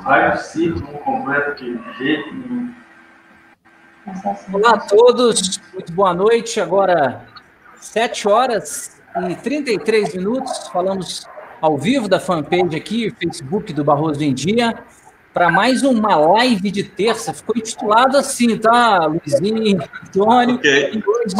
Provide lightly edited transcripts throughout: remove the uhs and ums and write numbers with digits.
Vai o ciclo completo de jeito nenhum. Olá a todos, muito boa noite. Agora, 7h33, falamos ao vivo da fanpage aqui, Facebook do Barroso em Dia, para mais uma live de terça. Ficou intitulado assim, tá, Luizinho, Antônio? Okay. E hoje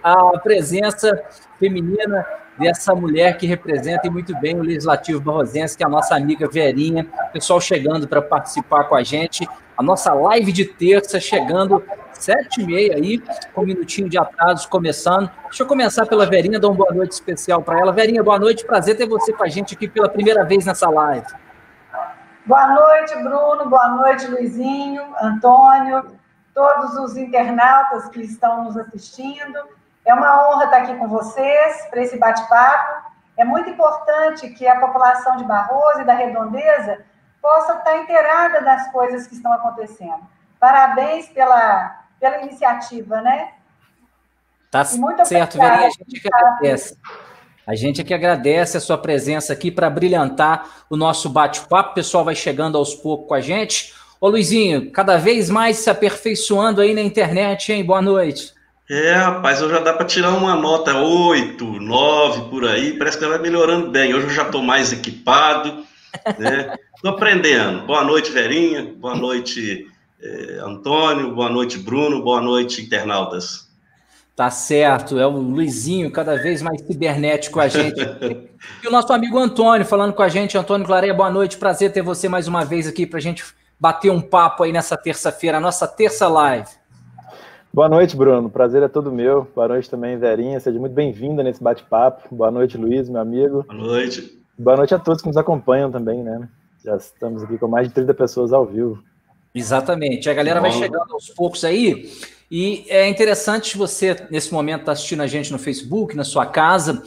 a presença feminina dessa mulher que representa muito bem o Legislativo Barrosense, que é a nossa amiga Verinha. Pessoal chegando para participar com a gente. A nossa live de terça chegando 7h30 aí, com um minutinho de atraso começando. Deixa eu começar pela Verinha, dar uma boa noite especial para ela. Verinha, boa noite, prazer ter você com a gente aqui pela primeira vez nessa live. Boa noite, Bruno, boa noite, Luizinho, Antônio, todos os internautas que estão nos assistindo. É uma honra estar aqui com vocês para esse bate-papo. É muito importante que a população de Barroso e da Redondeza possa estar inteirada das coisas que estão acontecendo. Parabéns pela iniciativa, né? Tá certo, Verinha, a gente que agradece. A gente é que agradece a sua presença aqui para brilhantar o nosso bate-papo. O pessoal vai chegando aos poucos com a gente. Ô, Luizinho, cada vez mais se aperfeiçoando aí na internet, hein? Boa noite. Rapaz, hoje já dá para tirar uma nota 8, 9 por aí. Parece que ela vai melhorando bem. Hoje eu já estou mais equipado, né? Estou aprendendo. Boa noite, Verinha. Boa noite, Antônio. Boa noite, Bruno. Boa noite, internautas. Tá certo, é o Luizinho, cada vez mais cibernético a gente. E o nosso amigo Antônio falando com a gente. Antônio Clareia, boa noite, prazer ter você mais uma vez aqui para a gente bater um papo aí nessa terça-feira, a nossa terça live. Boa noite, Bruno, prazer é todo meu. Boa noite também, Verinha, seja muito bem-vinda nesse bate-papo. Boa noite, Luiz, meu amigo. Boa noite. Boa noite a todos que nos acompanham também, né? Já estamos aqui com mais de 30 pessoas ao vivo. Exatamente, a galera vai chegando aos poucos aí. E é interessante você, nesse momento, estar assistindo a gente no Facebook, na sua casa.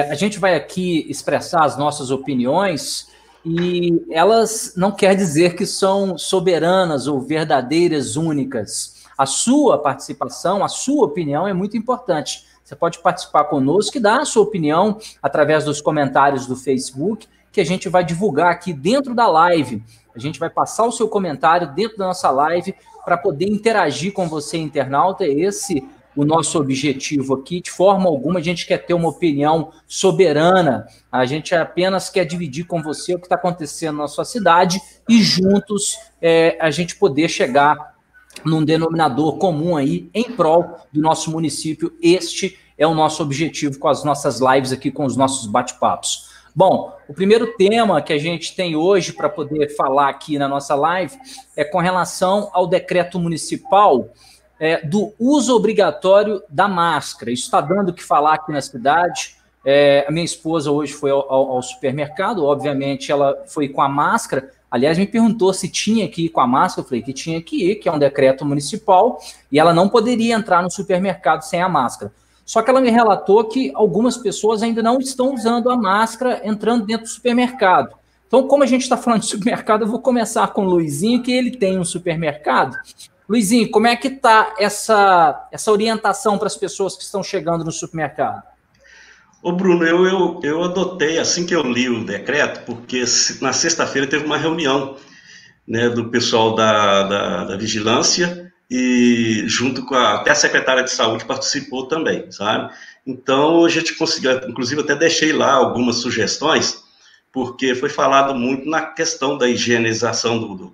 A gente vai aqui expressar as nossas opiniões e elas não quer dizer que são soberanas ou verdadeiras, únicas. A sua participação, a sua opinião é muito importante. Você pode participar conosco e dar a sua opinião através dos comentários do Facebook, que a gente vai divulgar aqui dentro da live. A gente vai passar o seu comentário dentro da nossa live para poder interagir com você, internauta. Esse o nosso objetivo aqui. De forma alguma, a gente quer ter uma opinião soberana. A gente apenas quer dividir com você o que está acontecendo na sua cidade e juntos a gente poder chegar num denominador comum aí em prol do nosso município. Este é o nosso objetivo com as nossas lives aqui, com os nossos bate-papos. Bom, o primeiro tema que a gente tem hoje para poder falar aqui na nossa live é com relação ao decreto municipal do uso obrigatório da máscara. Isso está dando o que falar aqui na cidade. A minha esposa hoje foi ao supermercado, obviamente ela foi com a máscara. Aliás, me perguntou se tinha que ir com a máscara. Eu falei que tinha que ir, que é um decreto municipal, e ela não poderia entrar no supermercado sem a máscara. Só que ela me relatou que algumas pessoas ainda não estão usando a máscara entrando dentro do supermercado. Então, como a gente está falando de supermercado, eu vou começar com o Luizinho, que ele tem um supermercado. Luizinho, como é que está essa orientação para as pessoas que estão chegando no supermercado? Ô Bruno, eu adotei assim que eu li o decreto, porque na sexta-feira teve uma reunião, né, do pessoal da vigilância, e junto com até a secretária de saúde participou também, sabe? Então a gente conseguiu, inclusive até deixei lá algumas sugestões, porque foi falado muito na questão da higienização do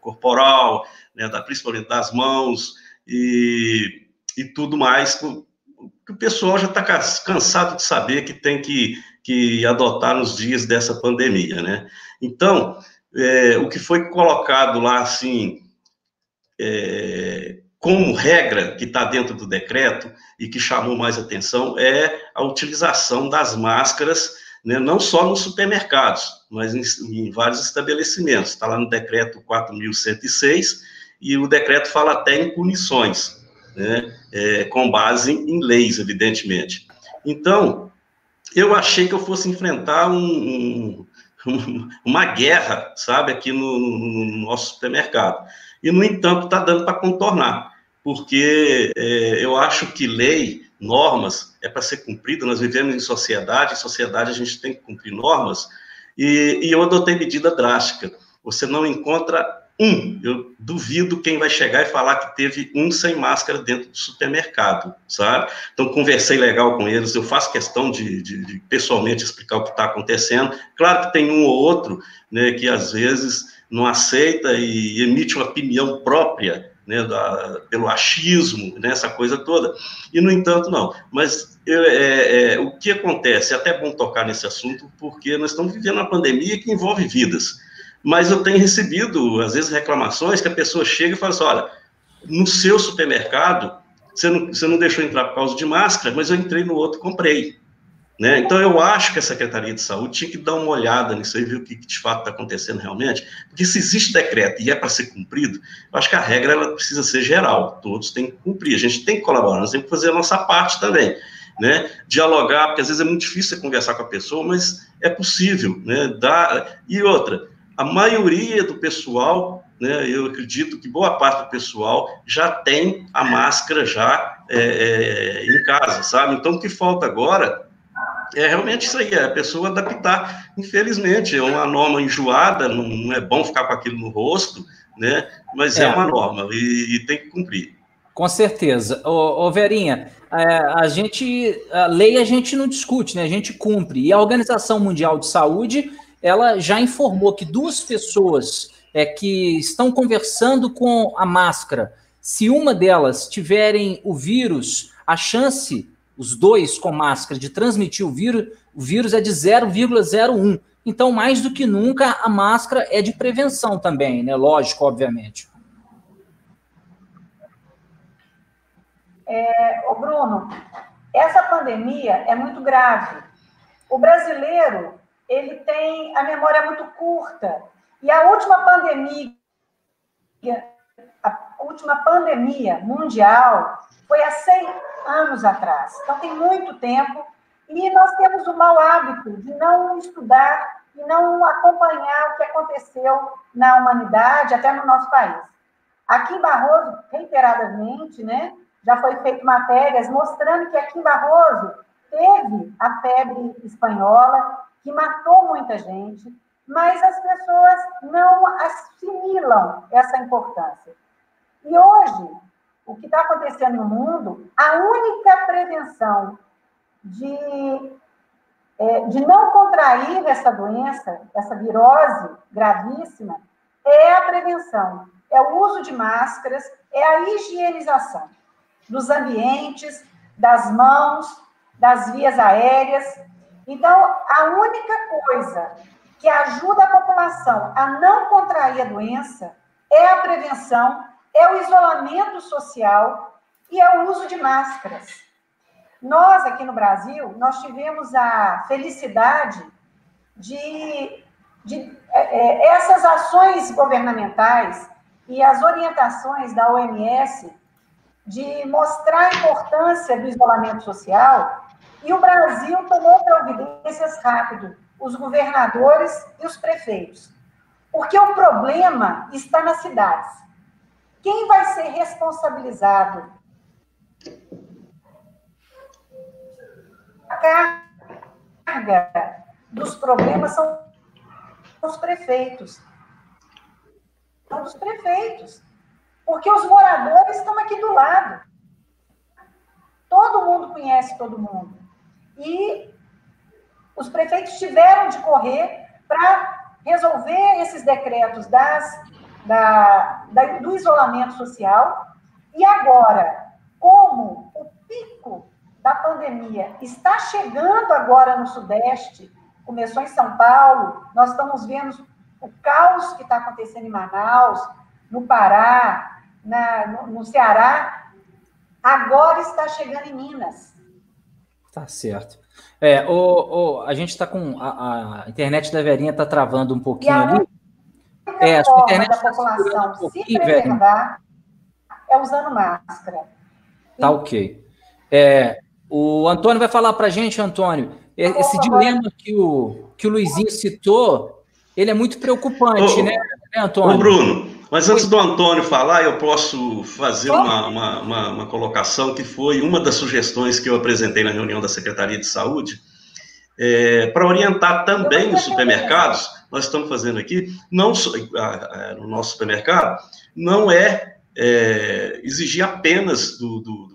corporal, né, principalmente das mãos e tudo mais, que o pessoal já está cansado de saber que tem que adotar nos dias dessa pandemia, né? Então, o que foi colocado lá, assim, como regra que está dentro do decreto e que chamou mais atenção é a utilização das máscaras, né, não só nos supermercados, mas em vários estabelecimentos. Está lá no decreto 4.106 e o decreto fala até em punições, né, com base em leis, evidentemente. Então, eu achei que eu fosse enfrentar uma guerra, sabe, aqui no nosso supermercado. E, no entanto, está dando para contornar, porque eu acho que lei, normas, é para ser cumprida. Nós vivemos em sociedade a gente tem que cumprir normas, E eu adotei medida drástica. Você não encontra eu duvido quem vai chegar e falar que teve um sem máscara dentro do supermercado, sabe? Então, conversei legal com eles, eu faço questão de pessoalmente explicar o que está acontecendo. Claro que tem um ou outro, né, que às vezes não aceita e emite uma opinião própria, né, pelo achismo, né, essa coisa toda. E, no entanto, não. Mas o que acontece? É até bom tocar nesse assunto, porque nós estamos vivendo uma pandemia que envolve vidas. Mas eu tenho recebido, às vezes, reclamações que a pessoa chega e fala assim, olha, no seu supermercado, você não deixou entrar por causa de máscara, mas eu entrei no outro e comprei. Né? Então, eu acho que a Secretaria de Saúde tinha que dar uma olhada nisso aí, ver o que de fato está acontecendo realmente, porque se existe decreto e é para ser cumprido, eu acho que a regra ela precisa ser geral, todos têm que cumprir, a gente tem que colaborar, nós temos que fazer a nossa parte também. Né, dialogar, porque às vezes é muito difícil você conversar com a pessoa, mas é possível. Né, e outra, a maioria do pessoal, né, eu acredito que boa parte do pessoal já tem a máscara já em casa, sabe? Então, o que falta agora é realmente isso aí, é a pessoa adaptar. Infelizmente, é uma norma enjoada, não é bom ficar com aquilo no rosto, né? Mas é uma norma e tem que cumprir. Com certeza. Ô Verinha, a lei a gente não discute, né? A gente cumpre. E a Organização Mundial de Saúde, ela já informou que 2 pessoas que estão conversando com a máscara, se uma delas tiverem o vírus, a chance, os 2 com máscara, de transmitir o vírus é de 0,01. Então, mais do que nunca, a máscara é de prevenção também, né? Lógico, obviamente. Ô Bruno, essa pandemia é muito grave. O brasileiro, ele tem a memória muito curta. E a última pandemia mundial foi há 100 anos atrás. Então, tem muito tempo. E nós temos o mau hábito de não estudar e não acompanhar o que aconteceu na humanidade, até no nosso país. Aqui em Barroso, reiteradamente, né, já foi feito matérias mostrando que aqui em Barroso teve a febre espanhola, que matou muita gente, mas as pessoas não assimilam essa importância. E hoje, o que está acontecendo no mundo, a única prevenção de não contrair essa doença, essa virose gravíssima, é a prevenção, é o uso de máscaras, é a higienização dos ambientes, das mãos, das vias aéreas. Então, a única coisa que ajuda a população a não contrair a doença é a prevenção, é o isolamento social e é o uso de máscaras. Nós, aqui no Brasil, nós tivemos a felicidade de essas ações governamentais e as orientações da OMS de mostrar a importância do isolamento social, e o Brasil tomou providências rápido, os governadores e os prefeitos. Porque o problema está nas cidades. Quem vai ser responsabilizado? A carga dos problemas são os prefeitos. São os prefeitos. Porque os moradores estão aqui do lado. Todo mundo conhece todo mundo. E os prefeitos tiveram de correr para resolver esses decretos do isolamento social. E agora, como o pico da pandemia está chegando agora no Sudeste, começou em São Paulo, nós estamos vendo o caos que está acontecendo em Manaus, no Pará, no Ceará, agora está chegando em Minas. Tá certo. A gente está com... A internet da Verinha está travando um pouquinho ali. A sua internet da população se preservar é usando máscara. Tá ok. O Antônio vai falar para a gente, Antônio, esse dilema que o Luizinho citou, ele é muito preocupante, né, Antônio? Ô, Bruno, mas antes do Antônio falar, eu posso fazer uma colocação que foi uma das sugestões que eu apresentei na reunião da Secretaria de Saúde. Para orientar também os supermercados, nós estamos fazendo aqui, não no nosso supermercado, não exigir apenas do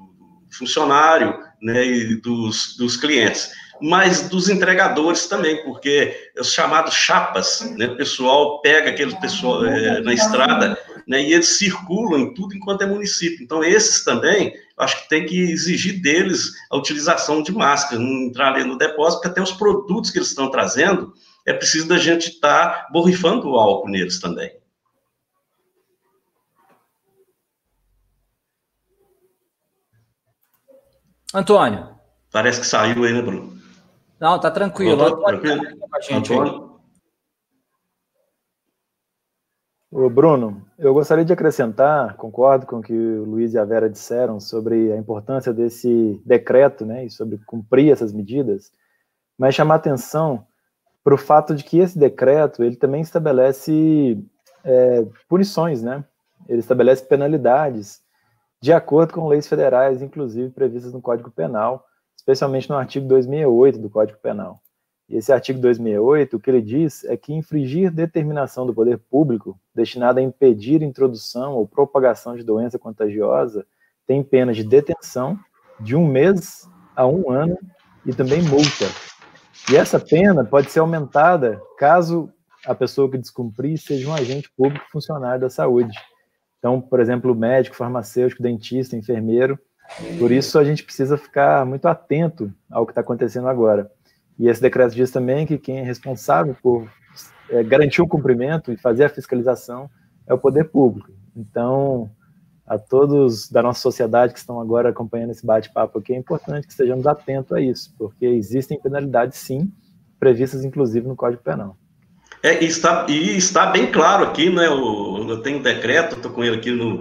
funcionário, né, e dos clientes, mas dos entregadores também, porque os chamados chapas, né, o pessoal pega aquele pessoal na estrada, né, e eles circulam em tudo enquanto é município. Então, esses também, acho que tem que exigir deles a utilização de máscara, não entrar ali no depósito, porque até os produtos que eles estão trazendo, é preciso da gente estar borrifando o álcool neles também. Antônio. Parece que saiu aí, né, Bruno? Não, tá tranquilo. Tranquilo? Antônio? Ô, Bruno, eu gostaria de acrescentar, concordo com o que o Luiz e a Vera disseram sobre a importância desse decreto, né, e sobre cumprir essas medidas, mas chamar atenção para o fato de que esse decreto, ele também estabelece punições, né? Ele estabelece penalidades de acordo com leis federais, inclusive previstas no Código Penal, especialmente no artigo 268 do Código Penal. E esse artigo 268, o que ele diz é que infringir determinação do poder público destinada a impedir introdução ou propagação de doença contagiosa tem pena de detenção de 1 mês a 1 ano e também multa. E essa pena pode ser aumentada caso a pessoa que descumprir seja um agente público funcionário da saúde. Então, por exemplo, médico, farmacêutico, dentista, enfermeiro. Por isso, a gente precisa ficar muito atento ao que está acontecendo agora. E esse decreto diz também que quem é responsável por garantir o cumprimento e fazer a fiscalização é o poder público. Então, a todos da nossa sociedade que estão agora acompanhando esse bate-papo aqui, é importante que estejamos atentos a isso, porque existem penalidades, sim, previstas, inclusive, no Código Penal. E está bem claro aqui, né? Eu tenho um decreto, estou com ele aqui no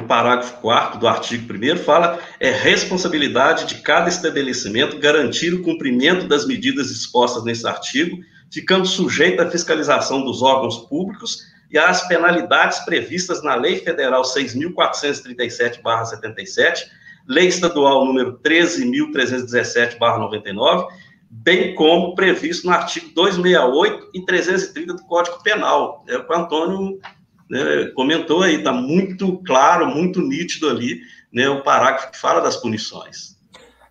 parágrafo 4º do artigo 1º, fala responsabilidade de cada estabelecimento garantir o cumprimento das medidas dispostas nesse artigo, ficando sujeito à fiscalização dos órgãos públicos e às penalidades previstas na Lei Federal 6.437/77, Lei Estadual número 13.317/99, bem como previsto no artigo 268 e 330 do Código Penal. É o que o Antônio, né, comentou aí, está muito claro, muito nítido ali, né, o parágrafo que fala das punições.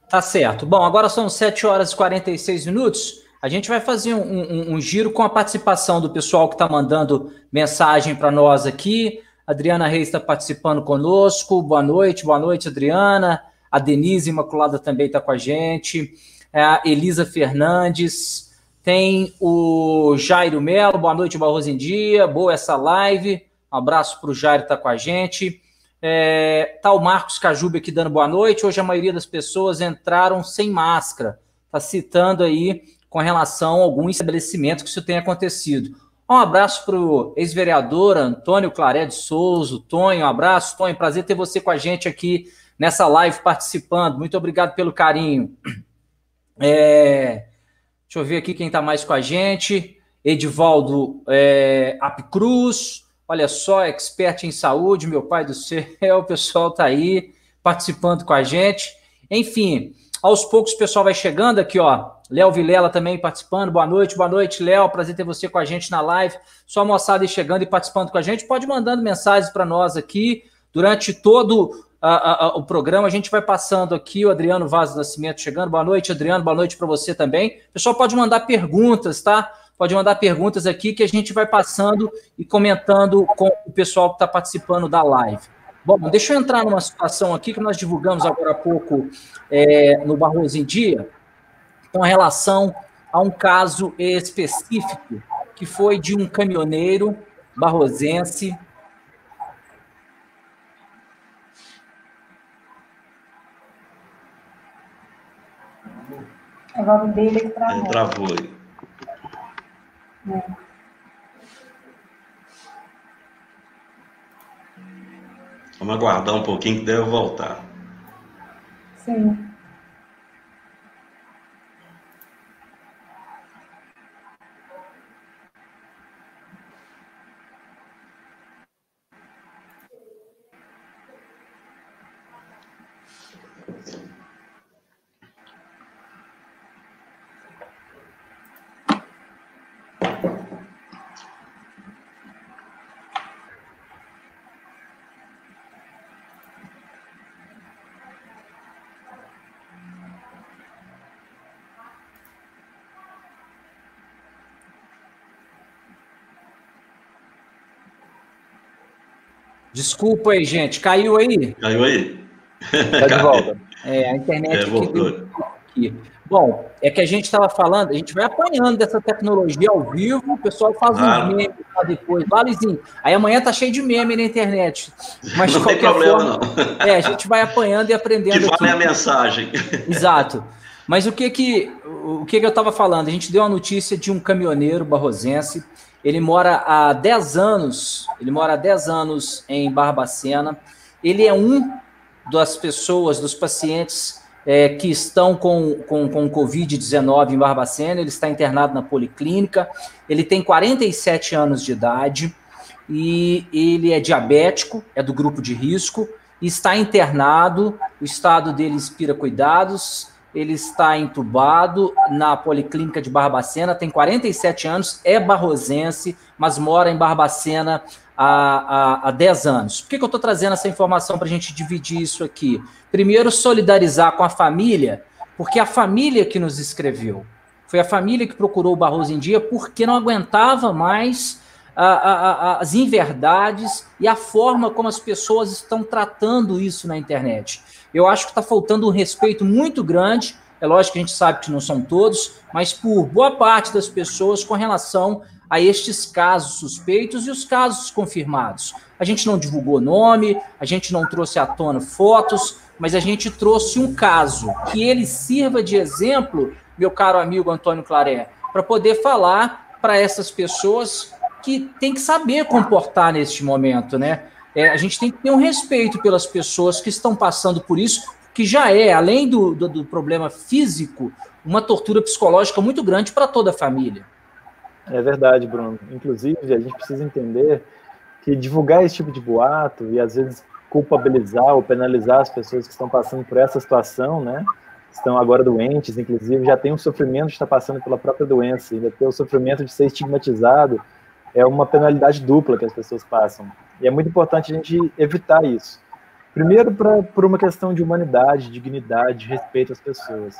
Tá certo. Bom, agora são 7h46. A gente vai fazer um giro com a participação do pessoal que está mandando mensagem para nós aqui. A Adriana Reis está participando conosco. Boa noite, Adriana. A Denise Imaculada também está com a gente. A Elisa Fernandes, tem o Jairo Melo, boa noite, Barroso em Dia, boa essa live, um abraço para o Jairo que está com a gente. Tá o Marcos Cajube aqui dando boa noite, hoje a maioria das pessoas entraram sem máscara, está citando aí com relação a algum estabelecimento que isso tenha acontecido. Um abraço para o ex-vereador Antônio Claré de Souza, Tonho, um abraço, Tonho, prazer ter você com a gente aqui nessa live participando, muito obrigado pelo carinho. Deixa eu ver aqui quem está mais com a gente. Edivaldo Apicruz, olha só, expert em saúde, meu pai do céu, o pessoal está aí participando com a gente. Enfim, aos poucos o pessoal vai chegando aqui, ó. Léo Vilela também participando. Boa noite, Léo. Prazer ter você com a gente na live. Só a moçada aí chegando e participando com a gente. Pode mandando mensagens para nós aqui durante todo o programa. A gente vai passando aqui, o Adriano Vaz do Nascimento chegando. Boa noite, Adriano, boa noite para você também. O pessoal pode mandar perguntas, tá? Pode mandar perguntas aqui que a gente vai passando e comentando com o pessoal que está participando da live. Bom, deixa eu entrar numa situação aqui que nós divulgamos agora há pouco no Barroso em Dia, com relação a um caso específico, que foi de um caminhoneiro barrosense. O nome dele que travou. Travou aí. Vamos aguardar um pouquinho que deve voltar. Sim. Desculpa aí, gente. Caiu aí? Caiu aí? Tá de volta. A internet voltou. aqui. Bom, é que a gente estava falando, a gente vai apanhando dessa tecnologia ao vivo, o pessoal faz uns memes lá depois. Lá, Luizinho, aí amanhã tá cheio de meme na internet. Mas não tem problema, não. A gente vai apanhando e aprendendo. Que vale a mensagem. Exato. Mas o que eu estava falando? A gente deu a notícia de um caminhoneiro barrosense. Ele mora há 10 anos. Ele mora há 10 anos em Barbacena. Ele é um das pessoas, dos pacientes que estão com Covid-19 em Barbacena. Ele está internado na policlínica. Ele tem 47 anos de idade e ele é diabético, é do grupo de risco, e está internado. O estado dele inspira cuidados. Ele está entubado na Policlínica de Barbacena, tem 47 anos, é barrosense, mas mora em Barbacena há 10 anos. Por que eu estou trazendo essa informação para a gente dividir isso aqui? Primeiro, solidarizar com a família, porque a família que nos escreveu, foi a família que procurou o Barroso em Dia porque não aguentava mais as inverdades e a forma como as pessoas estão tratando isso na internet. Eu acho que está faltando um respeito muito grande, é lógico que a gente sabe que não são todos, mas por boa parte das pessoas com relação a estes casos suspeitos e os casos confirmados. A gente não divulgou nome, a gente não trouxe à tona fotos, mas a gente trouxe um caso que ele sirva de exemplo, meu caro amigo Antônio Claré, para poder falar para essas pessoas que tem que saber comportar neste momento, né? A gente tem que ter um respeito pelas pessoas que estão passando por isso, que já é, além do problema físico, uma tortura psicológica muito grande para toda a família. É verdade, Bruno. Inclusive, a gente precisa entender que divulgar esse tipo de boato e, às vezes, culpabilizar ou penalizar as pessoas que estão passando por essa situação, né? Estão agora doentes, inclusive, já tem um sofrimento de estar passando pela própria doença, ainda tem o sofrimento de ser estigmatizado, é uma penalidade dupla que as pessoas passam. E é muito importante a gente evitar isso. Primeiro, por uma questão de humanidade, dignidade, respeito às pessoas.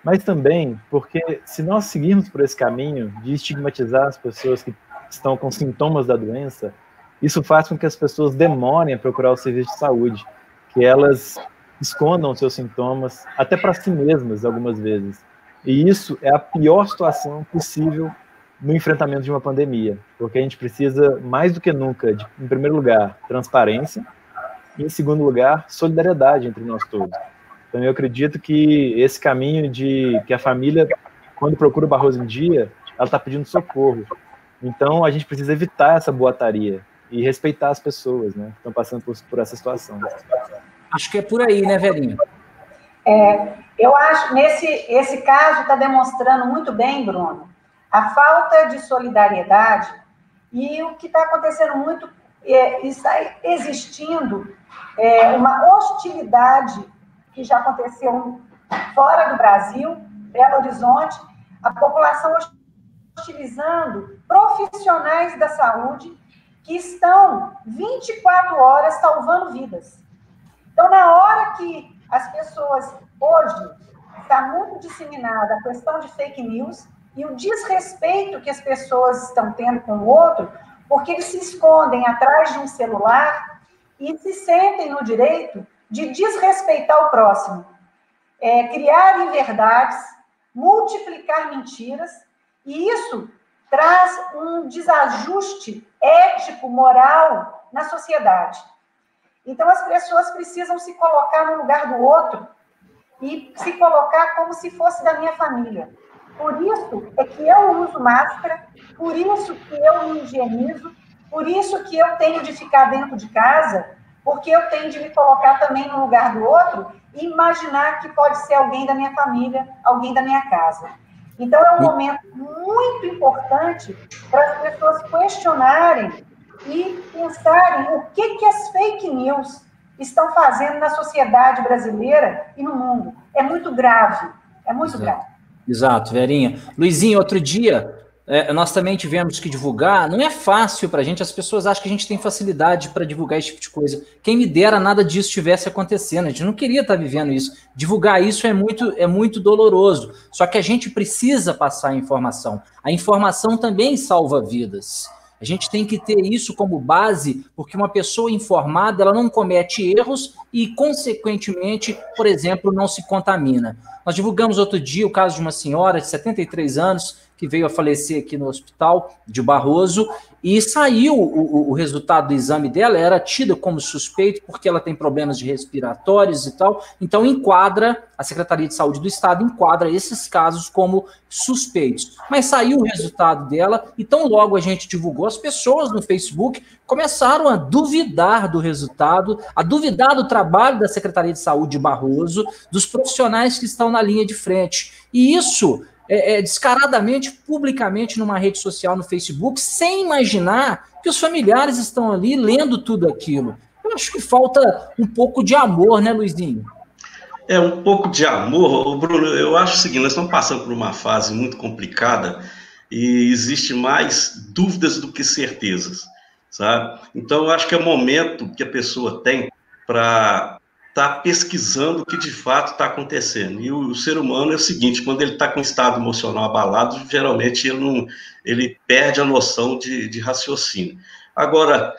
Mas também porque, se nós seguirmos por esse caminho de estigmatizar as pessoas que estão com sintomas da doença, isso faz com que as pessoas demorem a procurar o serviço de saúde, que elas escondam seus sintomas, até para si mesmas, algumas vezes. E isso é a pior situação possível no enfrentamento de uma pandemia, porque a gente precisa, mais do que nunca, em primeiro lugar, transparência, e em segundo lugar, solidariedade entre nós todos. Então eu acredito que esse caminho de que a família, quando procura o Barroso em Dia, ela está pedindo socorro. Então a gente precisa evitar essa boataria e respeitar as pessoas, né, que estão passando por essa situação. Acho que é por aí, né, Verinha? Eu acho, esse caso está demonstrando muito bem, Bruno, a falta de solidariedade e o que está acontecendo muito, está existindo uma hostilidade que já aconteceu fora do Brasil, Belo Horizonte, a população hostilizando profissionais da saúde que estão 24 horas salvando vidas. Então, na hora que as pessoas, hoje, está muito disseminada a questão de fake news e o desrespeito que as pessoas estão tendo com o outro, porque eles se escondem atrás de um celular e se sentem no direito de desrespeitar o próximo. Criar inverdades, multiplicar mentiras, e isso traz um desajuste ético, moral na sociedade. Então, as pessoas precisam se colocar no lugar do outro e se colocar como se fosse da minha família. Por isso é que eu uso máscara, por isso que eu me higienizo, por isso que eu tenho de ficar dentro de casa, porque eu tenho de me colocar também no lugar do outro e imaginar que pode ser alguém da minha família, alguém da minha casa. Então, é um momento muito importante para as pessoas questionarem e pensarem o que as fake news estão fazendo na sociedade brasileira e no mundo. É muito grave, é muito grave. Exato, Verinha. Luizinho, outro dia, nós também tivemos que divulgar, não é fácil para a gente, as pessoas acham que a gente tem facilidade para divulgar esse tipo de coisa. Quem me dera nada disso estivesse acontecendo, a gente não queria estar vivendo isso. Divulgar isso é muito doloroso, só que a gente precisa passar a informação. A informação também salva vidas. A gente tem que ter isso como base, porque uma pessoa informada, ela não comete erros e, consequentemente, por exemplo, não se contamina. Nós divulgamos outro dia o caso de uma senhora de 73 anos que veio a falecer aqui no hospital de Barroso e saiu o resultado do exame dela, era tida como suspeito porque ela tem problemas de respiratórios e tal, então enquadra, a Secretaria de Saúde do Estado enquadra esses casos como suspeitos. Mas saiu o resultado dela e tão logo a gente divulgou, as pessoas no Facebook começaram a duvidar do resultado, a duvidar do trabalho da Secretaria de Saúde de Barroso, dos profissionais que estão na linha de frente. E isso descaradamente, publicamente, numa rede social, no Facebook, sem imaginar que os familiares estão ali lendo tudo aquilo. Eu acho que falta um pouco de amor, né, Luizinho? Um pouco de amor. Bruno, eu acho o seguinte, nós estamos passando por uma fase muito complicada e existe mais dúvidas do que certezas, sabe? Então, eu acho que é o momento que a pessoa tem para estar pesquisando o que de fato está acontecendo. E o ser humano é o seguinte, quando ele está com um estado emocional abalado, geralmente ele perde a noção de raciocínio. Agora,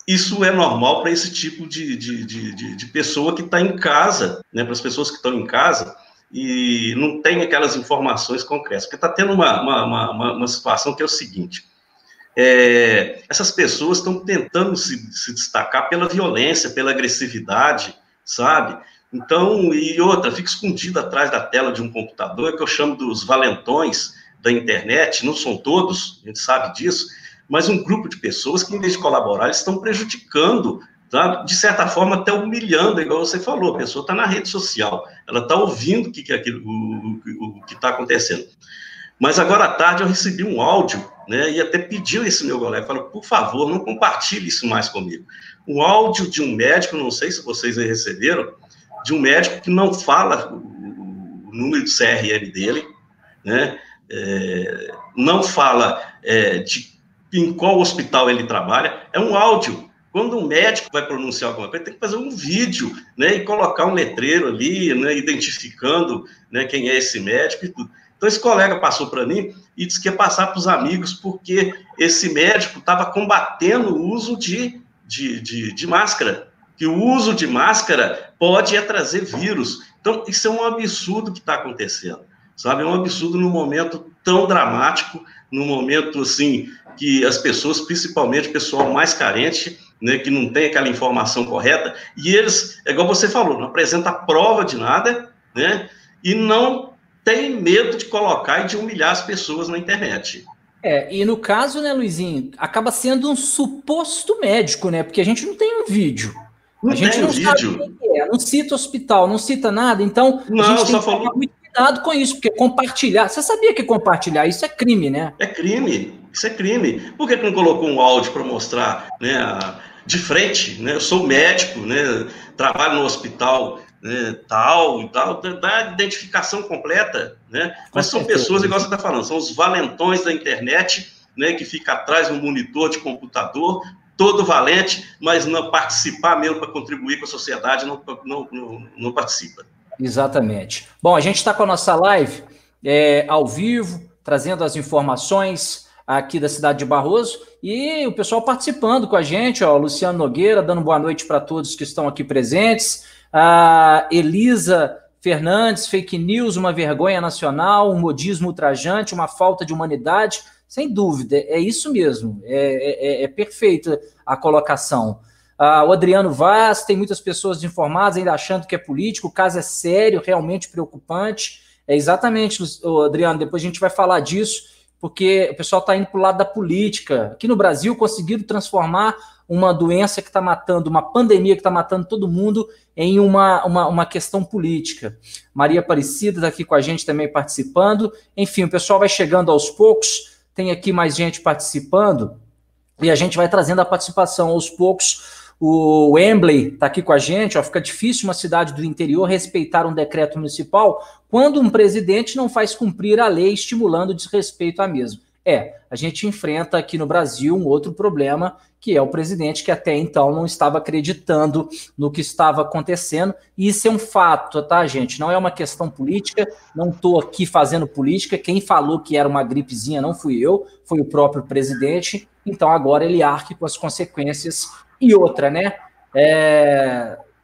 isso é normal para esse tipo de pessoa que está em casa, né, para as pessoas que estão em casa e não tem aquelas informações concretas. Porque está tendo uma situação que é o seguinte, essas pessoas estão tentando se destacar pela violência, pela agressividade, sabe? Então, e outra, fica escondida atrás da tela de um computador, que eu chamo dos valentões da internet, não são todos, a gente sabe disso, mas um grupo de pessoas que, em vez de colaborar, eles estão prejudicando, tá? De certa forma, até humilhando, igual você falou, a pessoa está na rede social, ela está ouvindo o que está acontecendo. Mas agora à tarde eu recebi um áudio, né, e até pediu esse meu colega, falou, por favor, não compartilhe isso mais comigo. Um áudio de um médico, não sei se vocês aí receberam, de um médico que não fala o número do CRM dele, né, não fala em qual hospital ele trabalha, é um áudio. Quando um médico vai pronunciar alguma coisa, tem que fazer um vídeo, né, e colocar um letreiro ali, né, identificando, né, quem é esse médico e tudo. Então, esse colega passou para mim e disse que ia passar para os amigos, porque esse médico estava combatendo o uso de máscara, que o uso de máscara pode trazer vírus. Então, isso é um absurdo que está acontecendo, sabe? É um absurdo num momento tão dramático, num momento, assim, que as pessoas, principalmente o pessoal mais carente, né, que não tem aquela informação correta, e eles, igual você falou, não apresenta prova de nada, né, e não tem medo de colocar e de humilhar as pessoas na internet. E no caso, né, Luizinho, acaba sendo um suposto médico, né, porque a gente não tem um vídeo. A gente não sabe quem é, não cita hospital, não cita nada, então a gente tem que tomar muito cuidado com isso, porque compartilhar, você sabia que compartilhar isso é crime, né? É crime, isso é crime. Por que não colocou um áudio para mostrar, né, de frente, né, eu sou médico, né, trabalho no hospital, né, tal e tal, da identificação completa, né? Mas são pessoas, igual você está falando, são os valentões da internet, né, que fica atrás no monitor de computador, todo valente, mas não participar mesmo para contribuir com a sociedade, não participa. Exatamente. Bom, a gente está com a nossa live ao vivo, trazendo as informações aqui da cidade de Barroso, e o pessoal participando com a gente, ó, Luciano Nogueira, dando boa noite para todos que estão aqui presentes, a Elisa Fernandes, fake news, uma vergonha nacional, um modismo ultrajante, uma falta de humanidade, sem dúvida, é isso mesmo, é perfeita a colocação. O Adriano Vaz, tem muitas pessoas desinformadas ainda achando que é político, o caso é sério, realmente preocupante, exatamente, Adriano, depois a gente vai falar disso, porque o pessoal está indo para o lado da política. Aqui no Brasil conseguiram transformar uma doença que está matando, uma pandemia que está matando todo mundo em uma questão política. Maria Aparecida está aqui com a gente também participando. Enfim, o pessoal vai chegando aos poucos, tem aqui mais gente participando, e a gente vai trazendo a participação aos poucos. O Wembley está aqui com a gente, ó, fica difícil uma cidade do interior respeitar um decreto municipal quando um presidente não faz cumprir a lei estimulando o desrespeito à mesma. A gente enfrenta aqui no Brasil um outro problema, que é o presidente que até então não estava acreditando no que estava acontecendo, e isso é um fato, tá, gente? Não é uma questão política, não estou aqui fazendo política, quem falou que era uma gripezinha não fui eu, foi o próprio presidente, então agora ele arque com as consequências. E outra, né?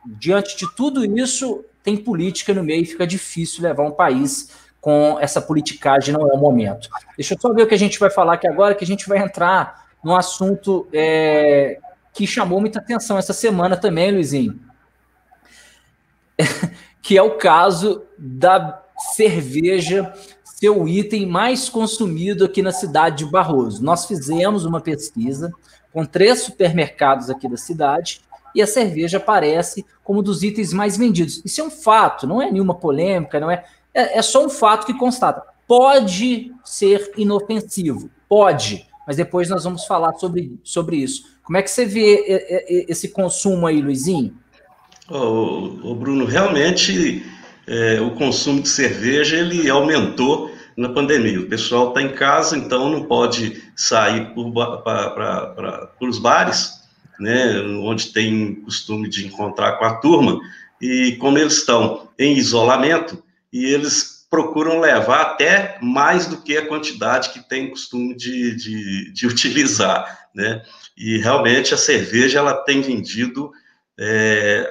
Diante de tudo isso, tem política no meio e fica difícil levar um país com essa politicagem, não é o momento. Deixa eu só ver o que a gente vai falar aqui agora, que a gente vai entrar num assunto que chamou muita atenção essa semana também, Luizinho, que é o caso da cerveja ser o item mais consumido aqui na cidade de Barroso. Nós fizemos uma pesquisa com 3 supermercados aqui da cidade e a cerveja aparece como um dos itens mais vendidos. Isso é um fato, não é nenhuma polêmica, não é só um fato que constata. Pode ser inofensivo, pode, mas depois nós vamos falar sobre isso. Como é que você vê esse consumo aí, Luizinho? Bruno, realmente o consumo de cerveja ele aumentou na pandemia. O pessoal está em casa, então não pode sair para os bares, né, onde tem costume de encontrar com a turma, e como eles estão em isolamento, e eles procuram levar até mais do que a quantidade que tem costume de utilizar, né? E realmente a cerveja ela tem vendido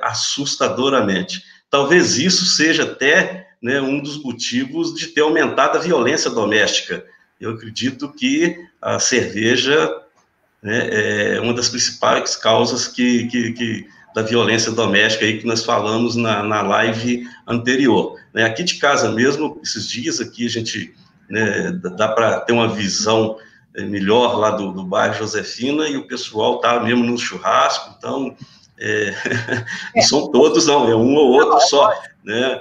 assustadoramente. Talvez isso seja até, né, um dos motivos de ter aumentado a violência doméstica. Eu acredito que a cerveja, né, é uma das principais causas da violência doméstica aí que nós falamos na live anterior. Aqui de casa mesmo, esses dias aqui a gente, né, dá para ter uma visão melhor lá do bairro Josefina, e o pessoal está mesmo no churrasco, então não são todos não, é um ou outro só, né?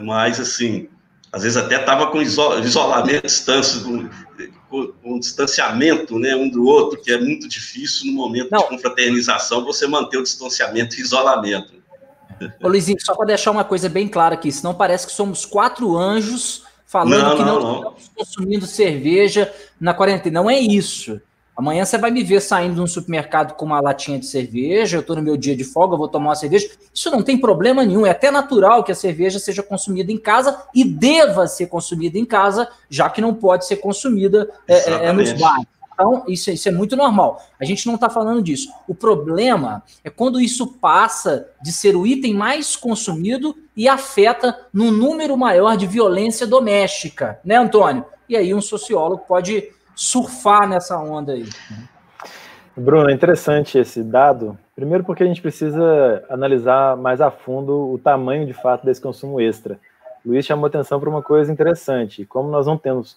Mas assim, às vezes até estava com isolamento, com distanciamento, né, um do outro, que é muito difícil no momento de confraternização você manter o distanciamento e isolamento. Ô, Luizinho, só para deixar uma coisa bem clara aqui, senão parece que somos 4 anjos falando que não estamos consumindo cerveja na quarentena. Não é isso. Amanhã você vai me ver saindo de um supermercado com uma latinha de cerveja, eu estou no meu dia de folga, eu vou tomar uma cerveja. Isso não tem problema nenhum, é até natural que a cerveja seja consumida em casa e deva ser consumida em casa, já que não pode ser consumida nos bares. Então, isso é muito normal. A gente não está falando disso. O problema é quando isso passa de ser o item mais consumido e afeta num número maior de violência doméstica, né, Antônio? E aí um sociólogo pode surfar nessa onda aí. Bruno, é interessante esse dado. Primeiro porque a gente precisa analisar mais a fundo o tamanho de fato desse consumo extra. O Luiz chamou atenção para uma coisa interessante. Como nós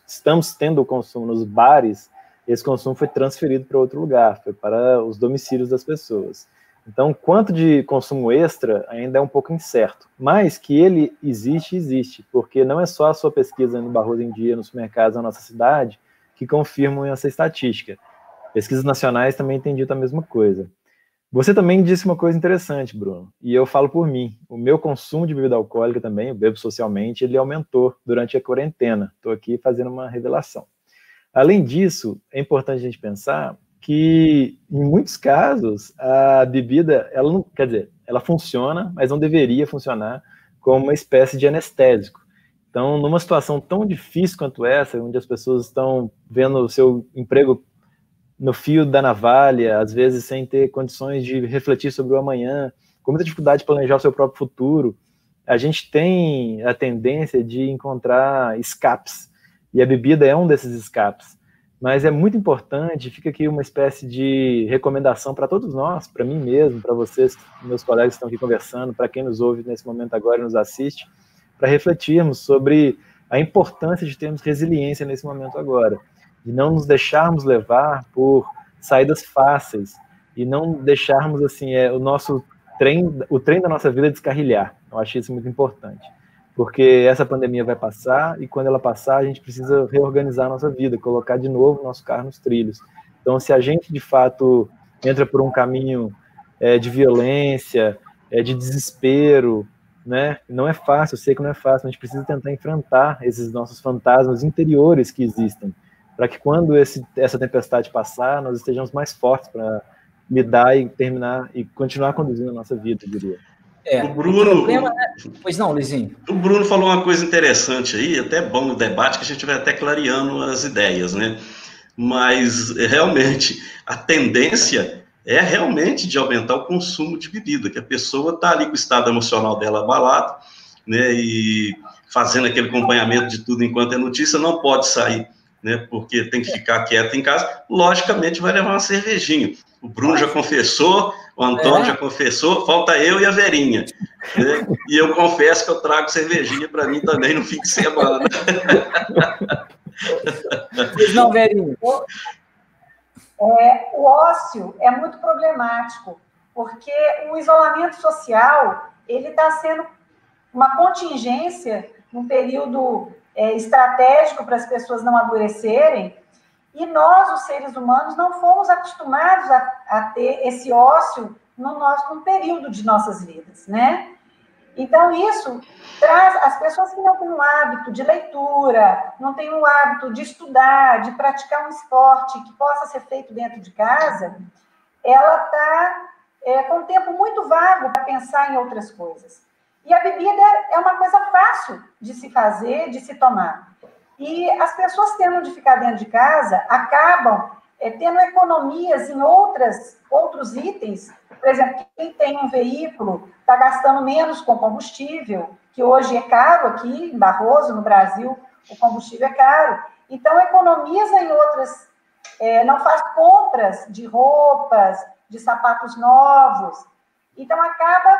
estamos tendo o consumo nos bares, esse consumo foi transferido para outro lugar, foi para os domicílios das pessoas. Então, quanto de consumo extra ainda é um pouco incerto, mas que ele existe, porque não é só a sua pesquisa no Barroso em Dia, nos supermercados da nossa cidade, que confirmam essa estatística. Pesquisas nacionais também têm dito a mesma coisa. Você também disse uma coisa interessante, Bruno, e eu falo por mim. O meu consumo de bebida alcoólica também, eu bebo socialmente, ele aumentou durante a quarentena. Estou aqui fazendo uma revelação. Além disso, é importante a gente pensar que, em muitos casos, a bebida, ela não, quer dizer, ela funciona, mas não deveria funcionar como uma espécie de anestésico. Então, numa situação tão difícil quanto essa, onde as pessoas estão vendo o seu emprego no fio da navalha, às vezes sem ter condições de refletir sobre o amanhã, com muita dificuldade de planejar o seu próprio futuro, a gente tem a tendência de encontrar escapes, e a bebida é um desses escapes. Mas é muito importante, fica aqui uma espécie de recomendação para todos nós, para mim mesmo, para vocês, meus colegas que estão aqui conversando, para quem nos ouve nesse momento agora e nos assiste, para refletirmos sobre a importância de termos resiliência nesse momento agora, de não nos deixarmos levar por saídas fáceis e não deixarmos assim o trem da nossa vida descarrilhar. Eu acho isso muito importante, porque essa pandemia vai passar e quando ela passar a gente precisa reorganizar a nossa vida, colocar de novo o nosso carro nos trilhos. Então, se a gente de fato entra por um caminho de violência, de desespero, né? Não é fácil, eu sei que não é fácil, a gente precisa tentar enfrentar esses nossos fantasmas interiores que existem. para que quando essa tempestade passar, nós estejamos mais fortes para lidar e terminar e continuar conduzindo a nossa vida, eu diria. O Bruno, Pois não, Luizinho. O Bruno falou uma coisa interessante aí, até bom no debate, que a gente vai até clareando as ideias, né? Mas, realmente, a tendência é realmente de aumentar o consumo de bebida, que a pessoa está ali com o estado emocional dela abalado, né? E fazendo aquele acompanhamento de tudo enquanto é notícia, não pode sair, né? Porque tem que ficar quieto em casa. Logicamente, vai levar uma cervejinha. O Bruno já confessou, o Antônio já confessou, falta eu e a Verinha. Né? E eu confesso que eu trago cervejinha para mim também no fim de semana. Pois não, Verinha. O ócio é muito problemático, porque o isolamento social ele está sendo uma contingência num período estratégico para as pessoas não adoecerem, e nós, os seres humanos, não fomos acostumados a ter esse ócio num período de nossas vidas, né? Então, isso traz as pessoas que não têm o hábito de leitura, não têm o hábito de estudar, de praticar um esporte que possa ser feito dentro de casa, ela está com um tempo muito vago para pensar em outras coisas. E a bebida é uma coisa fácil de se fazer, de se tomar. E as pessoas tendo de ficar dentro de casa acabam tendo economias em outros itens. Por exemplo, quem tem um veículo está gastando menos com combustível, que hoje é caro aqui em Barroso, no Brasil, o combustível é caro. Então, economiza em outras, não faz compras de roupas, de sapatos novos. Então, acaba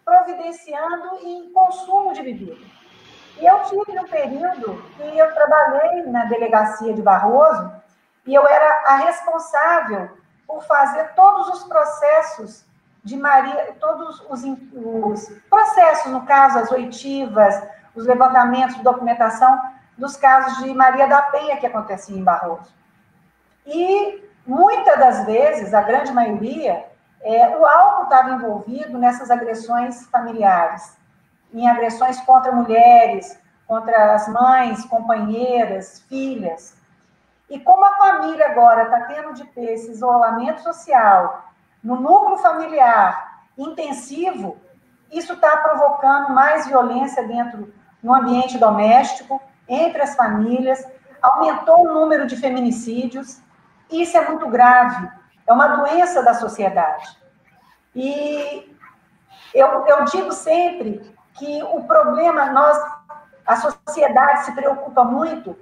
providenciando em consumo de bebida. E eu tive um período que eu trabalhei na delegacia de Barroso e eu era a responsável por fazer todos os processos de Maria, todos os processos, no caso, as oitivas, os levantamentos de documentação dos casos de Maria da Penha que aconteciam em Barroso. E muitas das vezes, a grande maioria, o álcool estava envolvido nessas agressões familiares, em agressões contra mulheres, contra as mães, companheiras, filhas. E como a família agora está tendo de ter esse isolamento social no núcleo familiar intensivo, isso está provocando mais violência no ambiente doméstico, entre as famílias, aumentou o número de feminicídios, e isso é muito grave, é uma doença da sociedade. E eu digo sempre que o problema, a sociedade se preocupa muito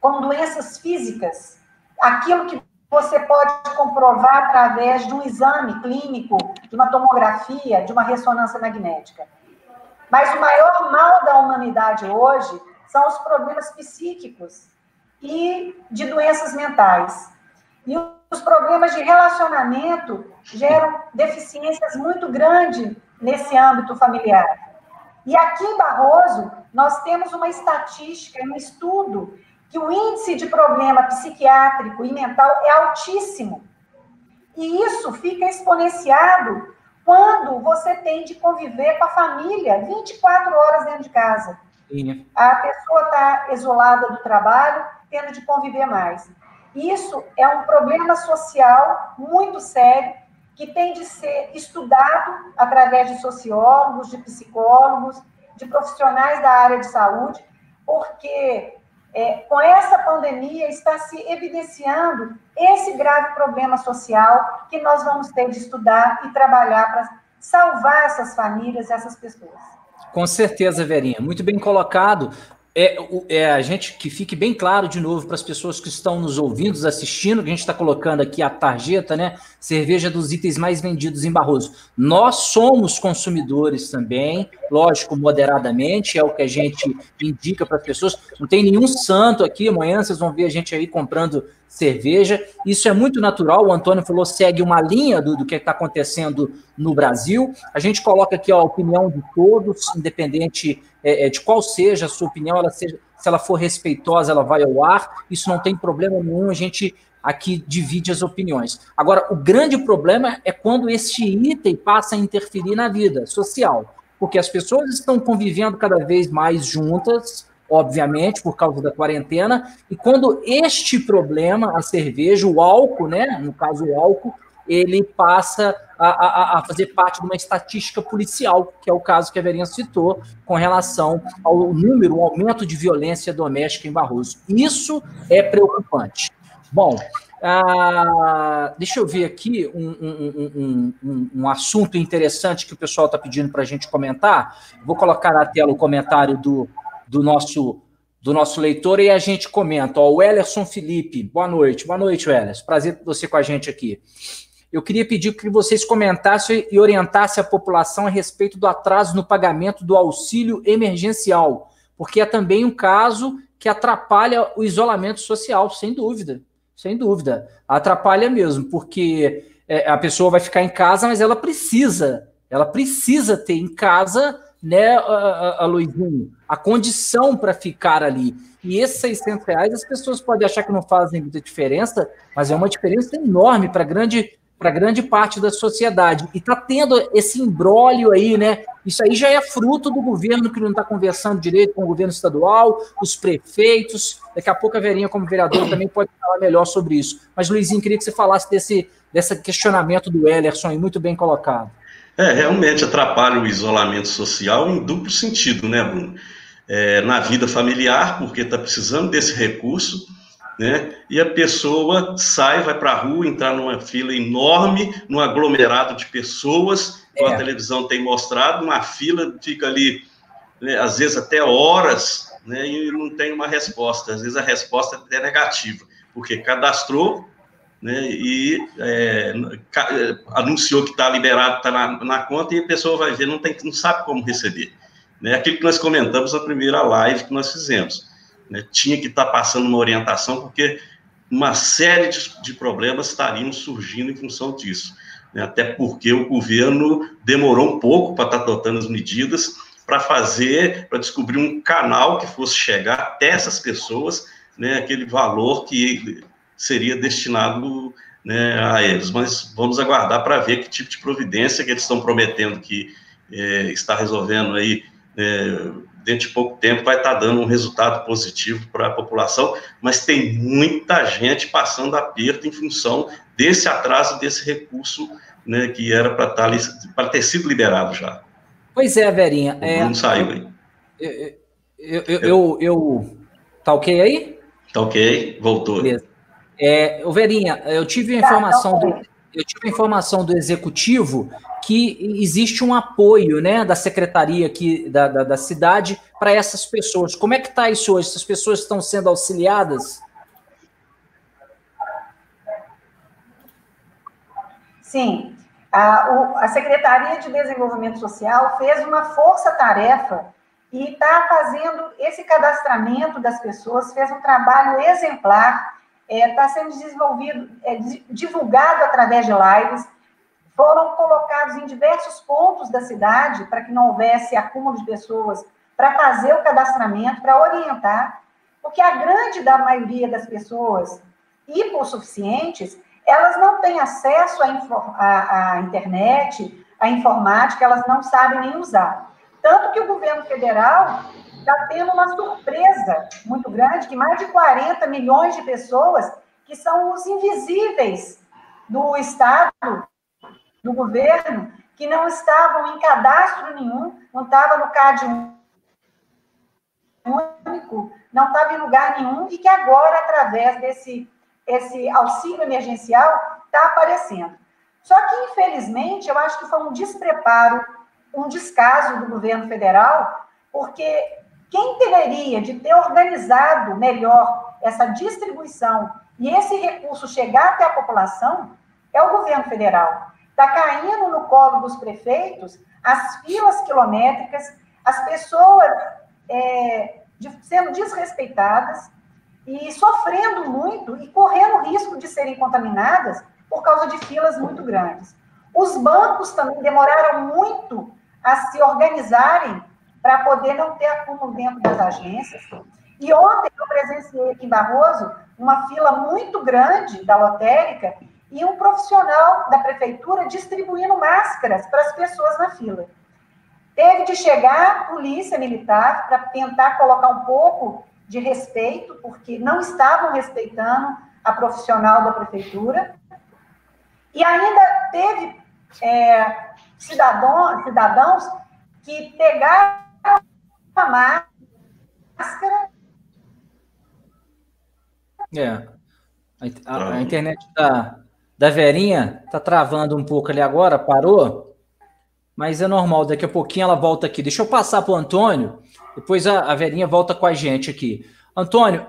com doenças físicas, aquilo que você pode comprovar através de um exame clínico, de uma tomografia, de uma ressonância magnética. Mas o maior mal da humanidade hoje são os problemas psíquicos e de doenças mentais. E os problemas de relacionamento geram deficiências muito grandes nesse âmbito familiar. E aqui em Barroso, nós temos uma estatística, um estudo, que o índice de problema psiquiátrico e mental é altíssimo. E isso fica exponenciado quando você tem de conviver com a família 24 horas dentro de casa. Sim. A pessoa está isolada do trabalho, tendo de conviver mais. Isso é um problema social muito sério, que tem de ser estudado através de sociólogos, de psicólogos, de profissionais da área de saúde, porque com essa pandemia está se evidenciando esse grave problema social que nós vamos ter de estudar e trabalhar para salvar essas famílias, essas pessoas. Com certeza, Verinha, muito bem colocado. A gente que fique bem claro de novo para as pessoas que estão nos ouvindo, nos assistindo, que a gente está colocando aqui a tarjeta, né? Cerveja dos itens mais vendidos em Barroso. Nós somos consumidores também, lógico, moderadamente, é o que a gente indica para as pessoas. Não tem nenhum santo aqui, amanhã vocês vão ver a gente aí comprando cerveja. Isso é muito natural, o Antônio falou, segue uma linha do que está acontecendo no Brasil. A gente coloca aqui a opinião de todos, independente de qual seja a sua opinião, se ela for respeitosa, ela vai ao ar, isso não tem problema nenhum, a gente aqui divide as opiniões. Agora, o grande problema é quando esse item passa a interferir na vida social, porque as pessoas estão convivendo cada vez mais juntas, obviamente, por causa da quarentena, e quando este problema, a cerveja, o álcool, né, no caso o álcool, ele passa a fazer parte de uma estatística policial, que é o caso que a Verinha citou, com relação ao número, o aumento de violência doméstica em Barroso. Isso é preocupante. Bom, deixa eu ver aqui um assunto interessante que o pessoal está pedindo para a gente comentar. Vou colocar na tela o comentário do nosso leitor e a gente comenta. Ó, o Ellerson Felipe, boa noite, Ellerson. Prazer ter você com a gente aqui. Eu queria pedir que vocês comentassem e orientassem a população a respeito do atraso no pagamento do auxílio emergencial, porque é também um caso que atrapalha o isolamento social, sem dúvida. Sem dúvida. Atrapalha mesmo, porque a pessoa vai ficar em casa, mas ela precisa ter em casa, né, a Luizinho, a condição para ficar ali. E esses R$600, as pessoas podem achar que não fazem muita diferença, mas é uma diferença enorme para grande parte da sociedade. E está tendo esse imbróglio aí, né? Isso aí já é fruto do governo que não está conversando direito com o governo estadual, os prefeitos. Daqui a pouco a Verinha, como vereadora, também pode falar melhor sobre isso. Mas, Luizinho, queria que você falasse desse questionamento do Ellerson aí, muito bem colocado. Realmente atrapalha o isolamento social em duplo sentido, né, Bruno? Na vida familiar, porque está precisando desse recurso, né? E a pessoa sai, vai para a rua, entrar numa fila enorme, num aglomerado de pessoas, como a televisão tem mostrado, uma fila fica ali, né, às vezes até horas, né, e não tem uma resposta. Às vezes a resposta é negativa, porque cadastrou, né, e anunciou que está liberado, está na conta, e a pessoa vai ver, não sabe como receber. Né? Aquilo que nós comentamos na primeira live que nós fizemos. Né, tinha que estar passando uma orientação, porque uma série de problemas estariam surgindo em função disso. Né, até porque o governo demorou um pouco para estar adotando as medidas para descobrir um canal que fosse chegar até essas pessoas, né, aquele valor que seria destinado, né, a eles. Mas vamos aguardar para ver que tipo de providência que eles estão prometendo que está resolvendo aí, dentro de pouco tempo vai estar dando um resultado positivo para a população, mas tem muita gente passando aperto em função desse atraso, desse recurso, né, que era para ter sido liberado já. Pois é, Verinha. O Bruno saiu aí. Tá ok aí? Tá ok, voltou. Beleza. Verinha, eu tive a informação do executivo que existe um apoio, né, da secretaria aqui da cidade para essas pessoas. Como é que está isso hoje? Essas pessoas estão sendo auxiliadas? Sim. A Secretaria de Desenvolvimento Social fez uma força-tarefa e está fazendo esse cadastramento das pessoas, fez um trabalho exemplar, está sendo desenvolvido, divulgado através de lives, foram colocados em diversos pontos da cidade para que não houvesse acúmulo de pessoas, para fazer o cadastramento, para orientar, porque a grande da maioria das pessoas hipossuficientes, elas não têm acesso à internet, à informática, elas não sabem nem usar. Tanto que o governo federal está tendo uma surpresa muito grande, que mais de 40 milhões de pessoas, que são os invisíveis do Estado, do governo, que não estavam em cadastro nenhum, não estava no CAD único, não estava em lugar nenhum, e que agora, através desse auxílio emergencial, está aparecendo. Só que, infelizmente, eu acho que foi um despreparo, um descaso do governo federal, porque quem deveria de ter organizado melhor essa distribuição e esse recurso chegar até a população é o governo federal. Está caindo no colo dos prefeitos as filas quilométricas, as pessoas sendo desrespeitadas e sofrendo muito e correndo risco de serem contaminadas por causa de filas muito grandes. Os bancos também demoraram muito a se organizarem para poder não ter acúmulo dentro das agências. E ontem eu presenciei aqui em Barroso uma fila muito grande da lotérica e um profissional da prefeitura distribuindo máscaras para as pessoas na fila. Teve de chegar a polícia militar para tentar colocar um pouco de respeito, porque não estavam respeitando a profissional da prefeitura. E ainda teve cidadãos que pegaram a máscara. A internet da Verinha está travando um pouco ali agora, parou, mas é normal, daqui a pouquinho ela volta aqui. Deixa eu passar para o Antônio, depois a Verinha volta com a gente aqui. Antônio,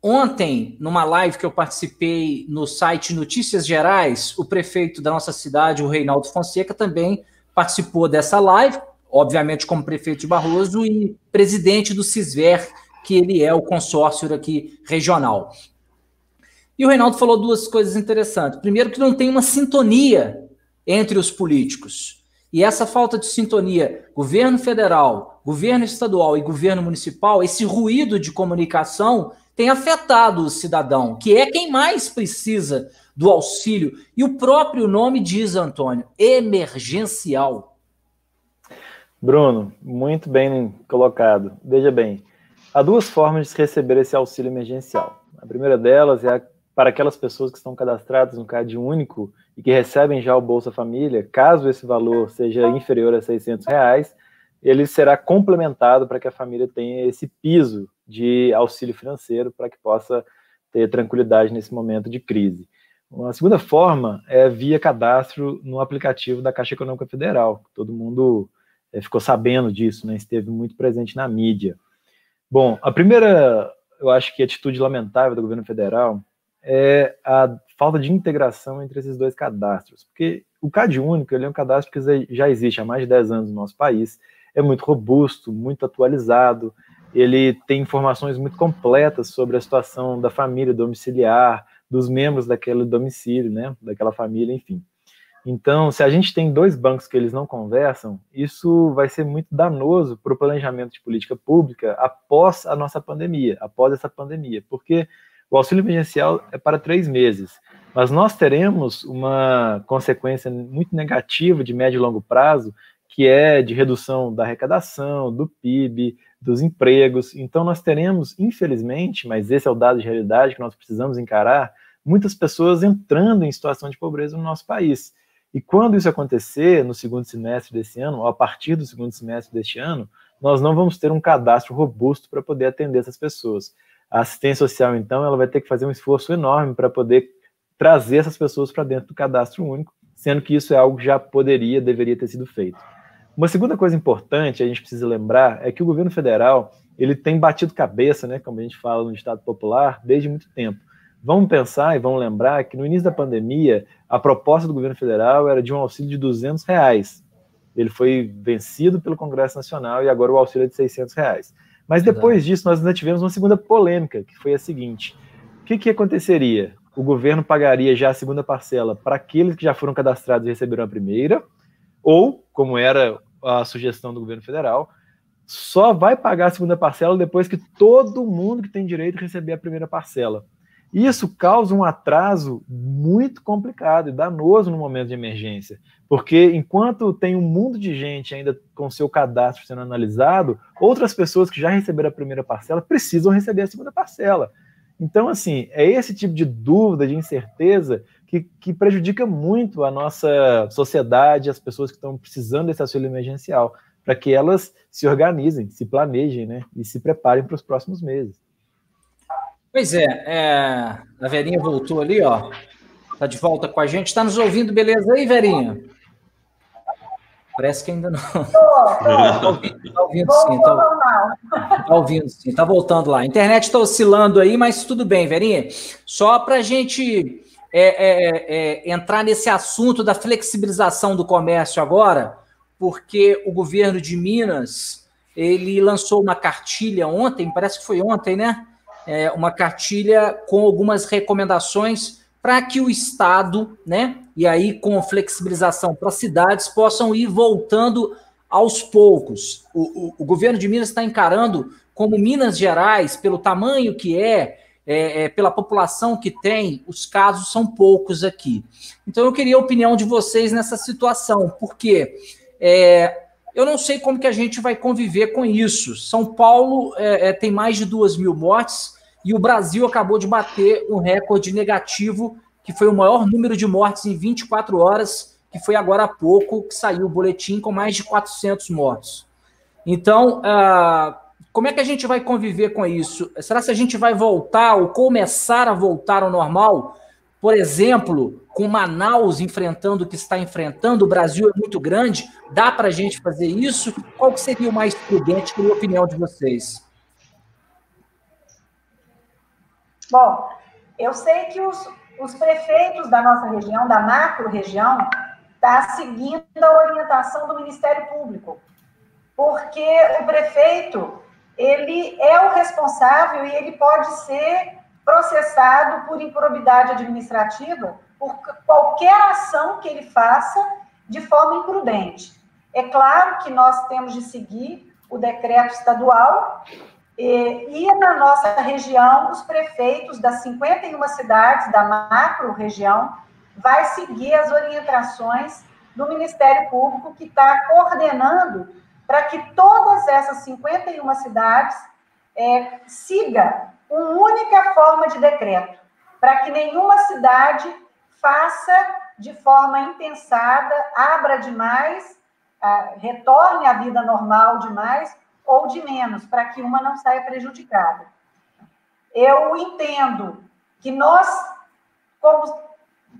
ontem, numa live que eu participei no site Notícias Gerais, o prefeito da nossa cidade, o Reinaldo Fonseca, também participou dessa live, obviamente como prefeito de Barroso e presidente do CISVER, que ele é o consórcio aqui regional. E o Reinaldo falou duas coisas interessantes. Primeiro, que não tem uma sintonia entre os políticos. E essa falta de sintonia, governo federal, governo estadual e governo municipal, esse ruído de comunicação tem afetado o cidadão, que é quem mais precisa do auxílio. E o próprio nome diz, Antônio, emergencial. Bruno, muito bem colocado. Veja bem, há duas formas de se receber esse auxílio emergencial. A primeira delas é para aquelas pessoas que estão cadastradas no Cade Único e que recebem já o Bolsa Família. Caso esse valor seja inferior a R$600, ele será complementado para que a família tenha esse piso de auxílio financeiro para que possa ter tranquilidade nesse momento de crise. Uma segunda forma é via cadastro no aplicativo da Caixa Econômica Federal. Todo mundo ficou sabendo disso, né? Esteve muito presente na mídia. Bom, a primeira, eu acho que atitude lamentável do governo federal é a falta de integração entre esses dois cadastros, porque o Cade Único ele é um cadastro que já existe há mais de 10 anos no nosso país, é muito robusto, muito atualizado, ele tem informações muito completas sobre a situação da família domiciliar, dos membros daquele domicílio, né, daquela família, enfim. Então, se a gente tem dois bancos que eles não conversam, isso vai ser muito danoso para o planejamento de política pública após a nossa pandemia, após essa pandemia, porque o auxílio emergencial é para 3 meses, mas nós teremos uma consequência muito negativa de médio e longo prazo, que é de redução da arrecadação, do PIB, dos empregos. Então nós teremos, infelizmente, mas esse é o dado de realidade que nós precisamos encarar, muitas pessoas entrando em situação de pobreza no nosso país. E quando isso acontecer, no segundo semestre desse ano, ou a partir do segundo semestre deste ano, nós não vamos ter um cadastro robusto para poder atender essas pessoas. A assistência social, então, ela vai ter que fazer um esforço enorme para poder trazer essas pessoas para dentro do cadastro único, sendo que isso é algo que já deveria ter sido feito. Uma segunda coisa importante, a gente precisa lembrar, é que o governo federal, ele tem batido cabeça, né, como a gente fala no ditado popular, desde muito tempo. Vamos pensar e vamos lembrar que no início da pandemia, a proposta do governo federal era de um auxílio de R$200. Ele foi vencido pelo Congresso Nacional e agora o auxílio é de R$600. Mas depois disso, nós ainda tivemos uma segunda polêmica, que foi a seguinte: o que aconteceria? O governo pagaria já a segunda parcela para aqueles que já foram cadastrados e receberam a primeira, ou, como era a sugestão do governo federal, só vai pagar a segunda parcela depois que todo mundo que tem direito a receber a primeira parcela. Isso causa um atraso muito complicado e danoso no momento de emergência, porque enquanto tem um mundo de gente ainda com seu cadastro sendo analisado, outras pessoas que já receberam a primeira parcela precisam receber a segunda parcela. Então, assim, é esse tipo de dúvida, de incerteza, que prejudica muito a nossa sociedade, as pessoas que estão precisando desse auxílio emergencial, para que elas se organizem, se planejem, né, e se preparem para os próximos meses. Pois a Verinha voltou ali, ó. Tá de volta com a gente. Está nos ouvindo, beleza aí, Verinha? Parece que ainda não. Tá ouvindo sim. Tá ouvindo sim. Tá voltando lá. A internet está oscilando aí, mas tudo bem, Verinha. Só para a gente entrar nesse assunto da flexibilização do comércio agora, porque o governo de Minas, ele lançou uma cartilha ontem, parece que foi ontem, né? Uma cartilha com algumas recomendações para que o Estado, né, e aí com flexibilização para as cidades, possam ir voltando aos poucos. O governo de Minas está encarando como Minas Gerais, pelo tamanho que pela população que tem, os casos são poucos aqui. Então eu queria a opinião de vocês nessa situação, porque eu não sei como que a gente vai conviver com isso. São Paulo tem mais de 2.000 mortes e o Brasil acabou de bater um recorde negativo, que foi o maior número de mortes em 24 horas, que foi agora há pouco que saiu o boletim com mais de 400 mortos. Então, como é que a gente vai conviver com isso? Será que a gente vai voltar ou começar a voltar ao normal? Por exemplo, com Manaus enfrentando o que está enfrentando, o Brasil é muito grande, dá para a gente fazer isso? Qual que seria o mais prudente, na opinião de vocês? Bom, eu sei que os prefeitos da nossa região, da macro-região, estão seguindo a orientação do Ministério Público, porque o prefeito, ele é o responsável e ele pode ser processado por improbidade administrativa por qualquer ação que ele faça de forma imprudente. É claro que nós temos de seguir o decreto estadual e na nossa região, os prefeitos das 51 cidades da macro-região vai seguir as orientações do Ministério Público, que está coordenando para que todas essas 51 cidades siga uma única forma de decreto, para que nenhuma cidade faça de forma impensada, abra demais, retorne à vida normal demais ou de menos, para que uma não saia prejudicada. Eu entendo que nós, como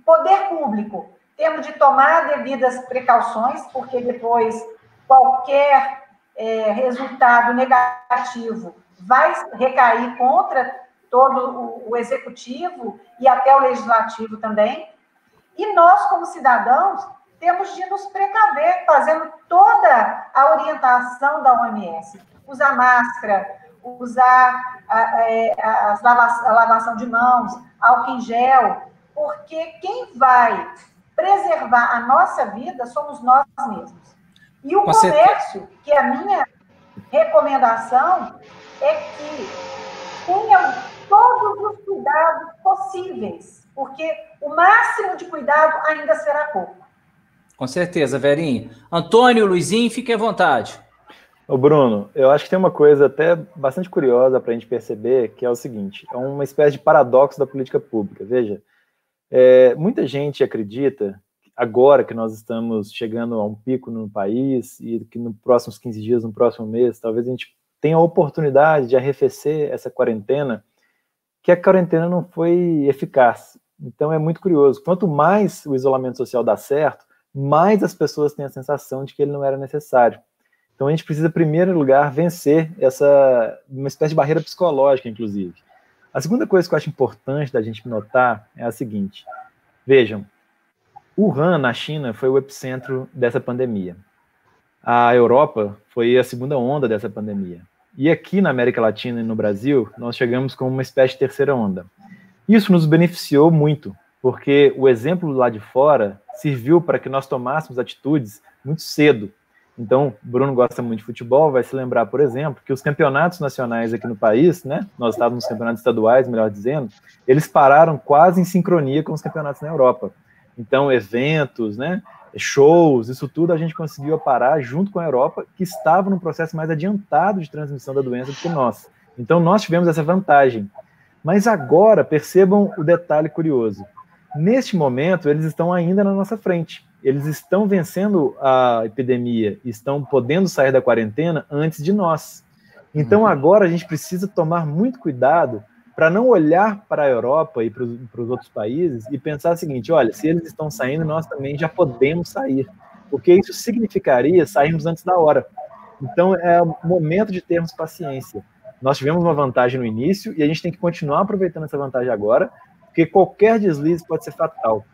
poder público, temos de tomar devidas precauções, porque depois qualquer resultado negativo vai recair contra todo o executivo e até o legislativo também. E nós, como cidadãos, temos de nos precaver, fazendo toda a orientação da OMS. Usar máscara, usar a lavação de mãos, álcool em gel, porque quem vai preservar a nossa vida somos nós mesmos. E o comércio, que é a minha recomendação, é que tenham todos os cuidados possíveis, porque o máximo de cuidado ainda será pouco. Com certeza, Verinha. Antônio, Luizinho, fique à vontade. Ô Bruno, eu acho que tem uma coisa até bastante curiosa para a gente perceber, que é o seguinte, é uma espécie de paradoxo da política pública. Veja, muita gente acredita, agora que nós estamos chegando a um pico no país, e que nos próximos 15 dias, no próximo mês, talvez a gente tenha a oportunidade de arrefecer essa quarentena, que a quarentena não foi eficaz. Então é muito curioso, quanto mais o isolamento social dá certo, mais as pessoas têm a sensação de que ele não era necessário. Então a gente precisa, em primeiro lugar, vencer uma espécie de barreira psicológica, inclusive. A segunda coisa que eu acho importante da gente notar é a seguinte. Vejam, Wuhan, na China, foi o epicentro dessa pandemia. A Europa foi a segunda onda dessa pandemia. E aqui na América Latina e no Brasil, nós chegamos com uma espécie de terceira onda. Isso nos beneficiou muito, porque o exemplo lá de fora serviu para que nós tomássemos atitudes muito cedo. Então, Bruno gosta muito de futebol, vai se lembrar, por exemplo, que os campeonatos nacionais aqui no país, né, nós estávamos nos campeonatos estaduais, melhor dizendo, eles pararam quase em sincronia com os campeonatos na Europa. Então, eventos, né, shows, isso tudo a gente conseguiu parar junto com a Europa, que estava num processo mais adiantado de transmissão da doença do que nós. Então, nós tivemos essa vantagem. Mas agora, percebam o detalhe curioso. Neste momento, eles estão ainda na nossa frente. Eles estão vencendo a epidemia, estão podendo sair da quarentena antes de nós. Então, agora a gente precisa tomar muito cuidado para não olhar para a Europa e para os outros países e pensar o seguinte, olha, se eles estão saindo, nós também já podemos sair, porque isso significaria sairmos antes da hora. Então, é o momento de termos paciência. Nós tivemos uma vantagem no início e a gente tem que continuar aproveitando essa vantagem agora, porque qualquer deslize pode ser fatal.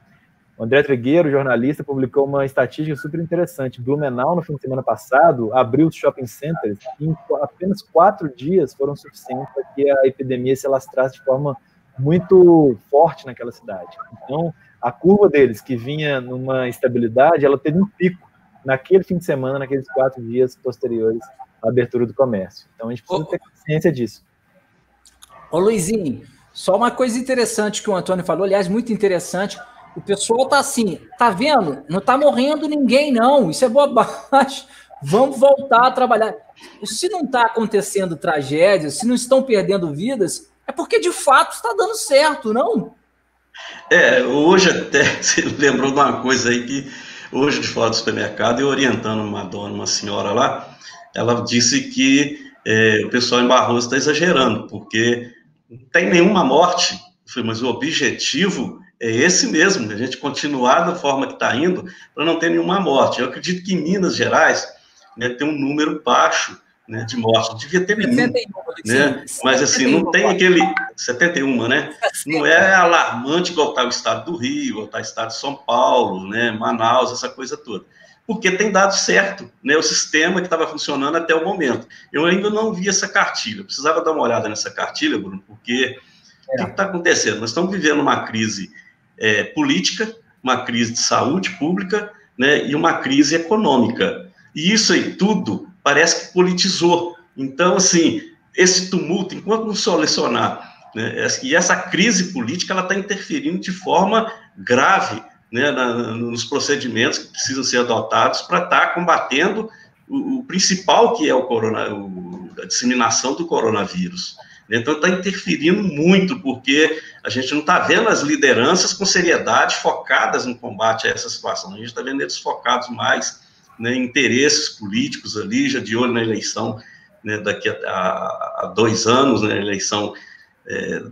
O André Trigueiro, jornalista, publicou uma estatística super interessante. Blumenau, no fim de semana passado, abriu os shopping centers e em apenas 4 dias foram suficientes para que a epidemia se alastrasse de forma muito forte naquela cidade. Então, a curva deles, que vinha numa estabilidade, ela teve um pico naquele fim de semana, naqueles 4 dias posteriores à abertura do comércio. Então, a gente precisa ter consciência disso. Ô, Luizinho, só uma coisa interessante que o Antônio falou, aliás, muito interessante. O pessoal tá assim, tá vendo? Não tá morrendo ninguém, não. Isso é bobagem. Vamos voltar a trabalhar. Se não está acontecendo tragédias, se não estão perdendo vidas, é porque de fato está dando certo, não? Hoje até você lembrou de uma coisa aí que hoje de fora do supermercado, eu orientando uma senhora lá, ela disse que o pessoal em Barroso está exagerando, porque não tem nenhuma morte. Eu falei, mas o objetivo é esse mesmo, a gente continuar da forma que está indo, para não ter nenhuma morte. Eu acredito que em Minas Gerais, né, tem um número baixo, né, de mortes. Não devia ter nenhum, né? Mas assim, não tem aquele 71, né? Não é alarmante igual está o estado do Rio, igual está o estado de São Paulo, né, Manaus, essa coisa toda. Porque tem dado certo, né, o sistema que estava funcionando até o momento. Eu ainda não vi essa cartilha, eu precisava dar uma olhada nessa cartilha, Bruno, porque o que está acontecendo? Nós estamos vivendo uma crise política, uma crise de saúde pública, né, e uma crise econômica. E isso aí tudo parece que politizou. Então, assim, esse tumulto, enquanto não solucionar, né, e essa crise política, ela está interferindo de forma grave, né, nos procedimentos que precisam ser adotados para estar combatendo o principal, que é a disseminação do coronavírus. Então, está interferindo muito, porque a gente não está vendo as lideranças com seriedade focadas no combate a essa situação. A gente está vendo eles focados mais, né, em interesses políticos ali, já de olho na eleição, né, daqui a 2 anos, né, a eleição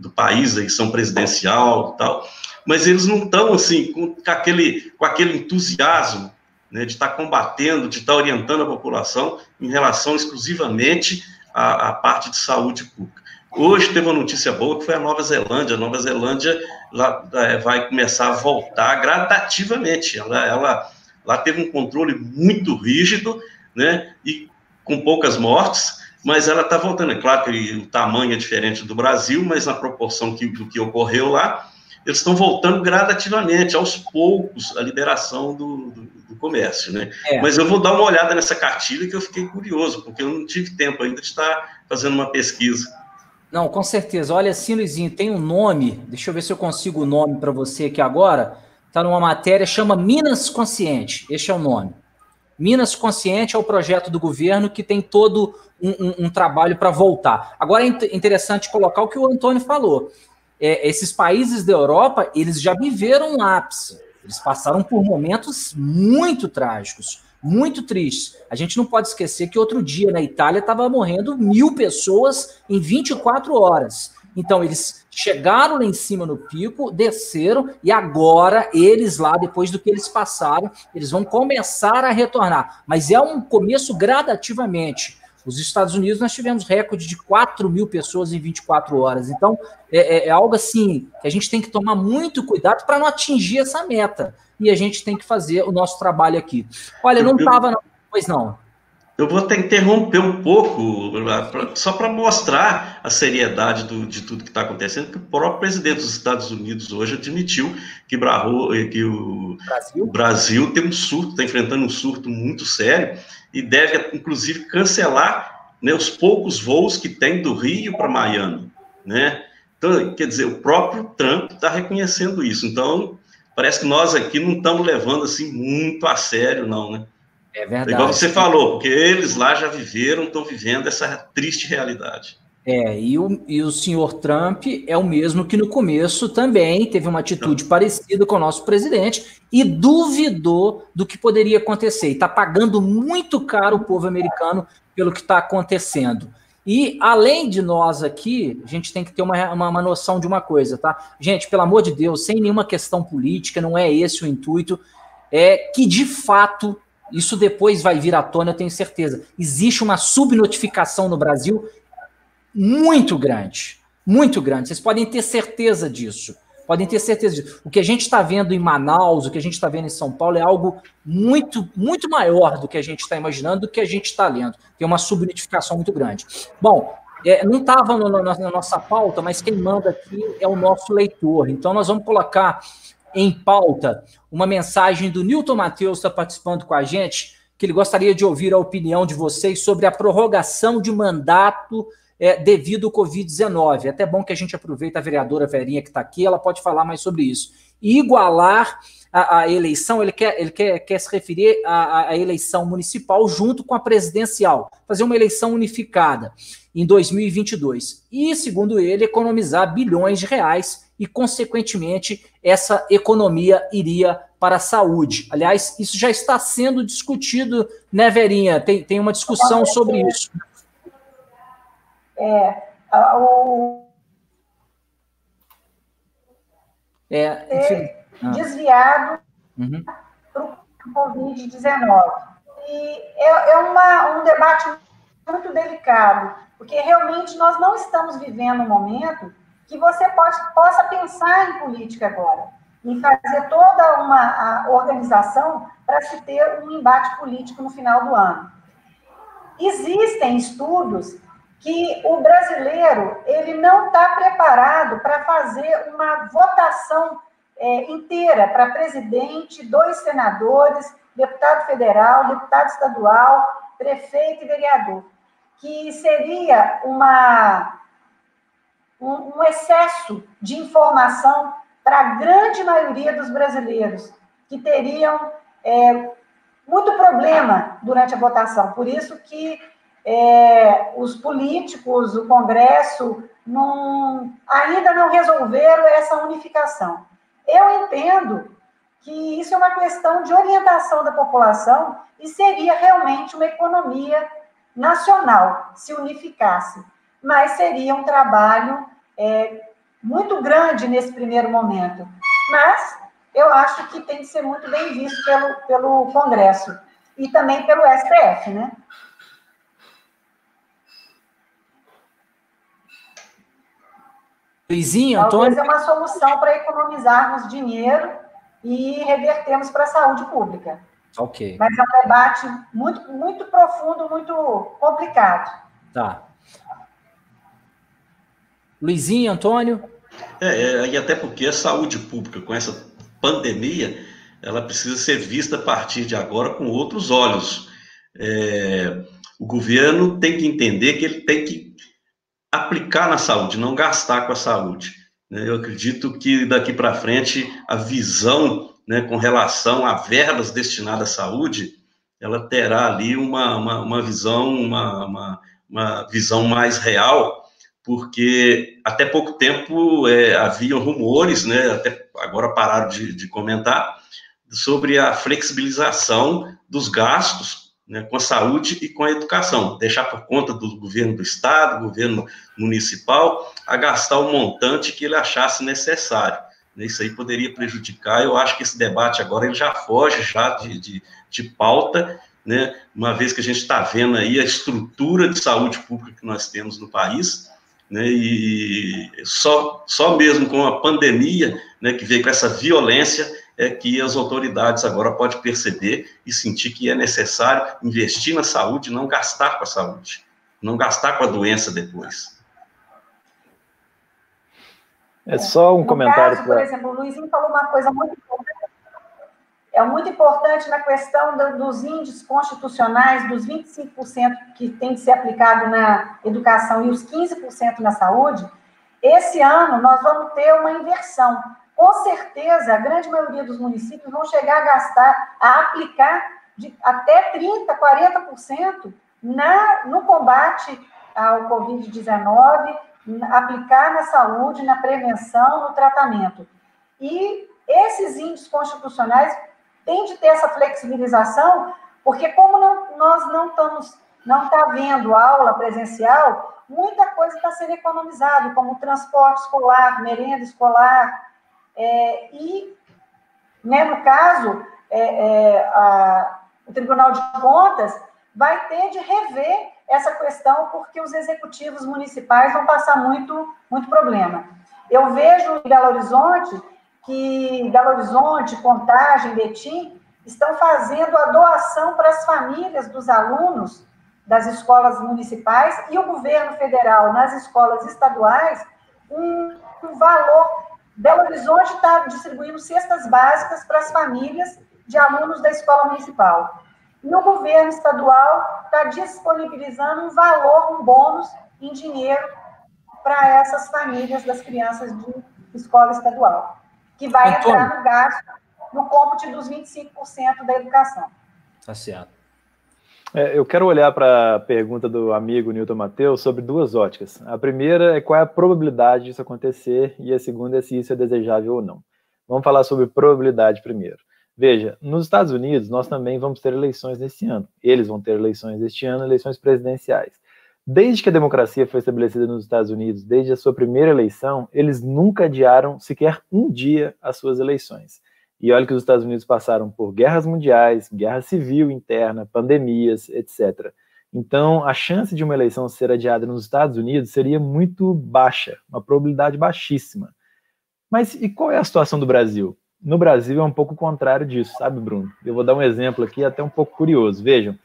do país, a eleição presidencial e tal. Mas eles não estão, assim, com aquele entusiasmo, né, de estar combatendo, de estar orientando a população em relação exclusivamente à parte de saúde pública. Hoje teve uma notícia boa, que foi a Nova Zelândia. A Nova Zelândia vai começar a voltar gradativamente. Ela teve um controle muito rígido, né, e com poucas mortes, mas ela está voltando. É claro que o tamanho é diferente do Brasil, mas na proporção do que ocorreu lá, eles estão voltando gradativamente, aos poucos, a liberação do comércio, né? Mas eu vou dar uma olhada nessa cartilha, que eu fiquei curioso, porque eu não tive tempo ainda de estar fazendo uma pesquisa. Não, com certeza. Olha, assim, Luizinho, tem um nome, deixa eu ver se eu consigo o nome para você aqui agora, está numa matéria, chama Minas Consciente, este é o nome. Minas Consciente é o projeto do governo que tem todo um trabalho para voltar. Agora é interessante colocar o que o Antônio falou. Esses países da Europa, eles já viveram um ápice, eles passaram por momentos muito trágicos, muito tristes. A gente não pode esquecer que outro dia na Itália estava morrendo 1.000 pessoas em 24 horas. Então, eles chegaram lá em cima no pico, desceram, e agora eles lá, depois do que eles passaram, eles vão começar a retornar. Mas é um começo gradativamente. Os Estados Unidos, nós tivemos recorde de 4.000 pessoas em 24 horas. Então, é algo assim que a gente tem que tomar muito cuidado para não atingir essa meta. E a gente tem que fazer o nosso trabalho aqui. Olha, não estava... Pois não. Eu vou até interromper um pouco, só para mostrar a seriedade de tudo que está acontecendo, que o próprio presidente dos Estados Unidos hoje admitiu que o Brasil tem um surto, está enfrentando um surto muito sério, e deve, inclusive, cancelar, né, os poucos voos que tem do Rio para Miami, né? Então, quer dizer, o próprio Trump está reconhecendo isso. Então, parece que nós aqui não estamos levando assim muito a sério, não, né? É verdade. Igual você falou, porque eles lá já estão vivendo essa triste realidade. E o senhor Trump é o mesmo que no começo também teve uma atitude parecida com o nosso presidente e duvidou do que poderia acontecer. E está pagando muito caro o povo americano pelo que está acontecendo. E, além de nós aqui, a gente tem que ter uma noção de uma coisa, tá? Gente, pelo amor de Deus, sem nenhuma questão política, não é esse o intuito, é que, de fato, isso depois vai vir à tona, eu tenho certeza. Existe uma subnotificação no Brasil muito grande, muito grande. Vocês podem ter certeza disso. Podem ter certeza disso. O que a gente está vendo em Manaus, o que a gente está vendo em São Paulo é algo muito, muito maior do que a gente está imaginando, do que a gente está lendo. Tem uma subnotificação muito grande. Bom, não estava na nossa pauta, mas quem manda aqui é o nosso leitor. Então, nós vamos colocar em pauta uma mensagem do Nilton Matheus, que está participando com a gente, que ele gostaria de ouvir a opinião de vocês sobre a prorrogação de mandato devido ao Covid-19. É até bom que a gente aproveite a vereadora Verinha que está aqui, ela pode falar mais sobre isso. E igualar a eleição, ele quer se referir à eleição municipal junto com a presidencial, fazer uma eleição unificada em 2022. E, segundo ele, economizar bilhões de reais e, consequentemente, essa economia iria para a saúde. Aliás, isso já está sendo discutido, né, Verinha? Tem uma discussão sobre isso. Desviado para o Covid-19. E é um debate muito delicado, porque realmente nós não estamos vivendo um momento que você possa pensar em política agora, em fazer toda uma organização para se ter um embate político no final do ano. Existem estudos que o brasileiro ele não está preparado para fazer uma votação inteira para presidente, 2 senadores, deputado federal, deputado estadual, prefeito e vereador, que seria um excesso de informação para a grande maioria dos brasileiros, que teriam muito problema durante a votação. Por isso que os políticos, o Congresso, ainda não resolveram essa unificação. Eu entendo que isso é uma questão de orientação da população e seria realmente uma economia nacional se unificasse, mas seria um trabalho muito grande nesse primeiro momento. Mas eu acho que tem que ser muito bem visto pelo Congresso e também pelo STF, né? Luizinho, Antônio? Talvez é uma solução para economizarmos dinheiro e revertermos para a saúde pública. Ok. Mas é um debate muito, muito profundo, muito complicado. Tá. Luizinho, Antônio? E até porque a saúde pública, com essa pandemia, ela precisa ser vista a partir de agora com outros olhos. O governo tem que entender que ele tem que aplicar na saúde, não gastar com a saúde. Eu acredito que daqui para frente a visão, com relação a verbas destinadas à saúde, ela terá ali uma visão mais real, porque até pouco tempo haviam rumores, até agora pararam de comentar, sobre a flexibilização dos gastos com a saúde e com a educação, deixar por conta do governo do estado, governo municipal, a gastar o montante que ele achasse necessário. Isso aí poderia prejudicar. Eu acho que esse debate agora ele já foge já de pauta, uma vez que a gente está vendo aí a estrutura de saúde pública que nós temos no país, e só mesmo com a pandemia, que veio com essa violência, que as autoridades agora podem perceber e sentir que é necessário investir na saúde e não gastar com a saúde, não gastar com a doença depois. Só um comentário. Por exemplo, o Luizinho falou uma coisa muito importante. É muito importante na questão dos índices constitucionais, dos 25% que tem que ser aplicado na educação e os 15% na saúde. Esse ano, nós vamos ter uma inversão. Com certeza, a grande maioria dos municípios vão chegar a aplicar até 30%, 40% no combate ao Covid-19, aplicar na saúde, na prevenção, no tratamento. E esses índices constitucionais têm de ter essa flexibilização, porque como nós não está vendo aula presencial, muita coisa está sendo economizada, como transporte escolar, merenda escolar, no caso, o Tribunal de Contas vai ter de rever essa questão, porque os executivos municipais vão passar muito, muito problema. Eu vejo em Belo Horizonte que Belo Horizonte, Contagem, Betim, estão fazendo a doação para as famílias dos alunos das escolas municipais e o governo federal nas escolas estaduais um valor. Belo Horizonte está distribuindo cestas básicas para as famílias de alunos da escola municipal. E o governo estadual está disponibilizando um valor, um bônus em dinheiro para essas famílias das crianças de escola estadual, que vai entrar no gasto, no cômputo dos 25% da educação. Tá certo. Eu quero olhar para a pergunta do amigo Newton Mateus sobre duas óticas. A primeira é qual é a probabilidade disso acontecer, e a segunda é se isso é desejável ou não. Vamos falar sobre probabilidade primeiro. Veja, nos Estados Unidos, nós também vamos ter eleições nesse ano. Eles vão ter eleições este ano, eleições presidenciais. Desde que a democracia foi estabelecida nos Estados Unidos, desde a sua primeira eleição, eles nunca adiaram sequer um dia as suas eleições. E olha que os Estados Unidos passaram por guerras mundiais, guerra civil interna, pandemias, etc. Então, a chance de uma eleição ser adiada nos Estados Unidos seria muito baixa, uma probabilidade baixíssima. Mas e qual é a situação do Brasil? No Brasil é um pouco o contrário disso, sabe, Bruno? Eu vou dar um exemplo aqui até um pouco curioso. Vejam,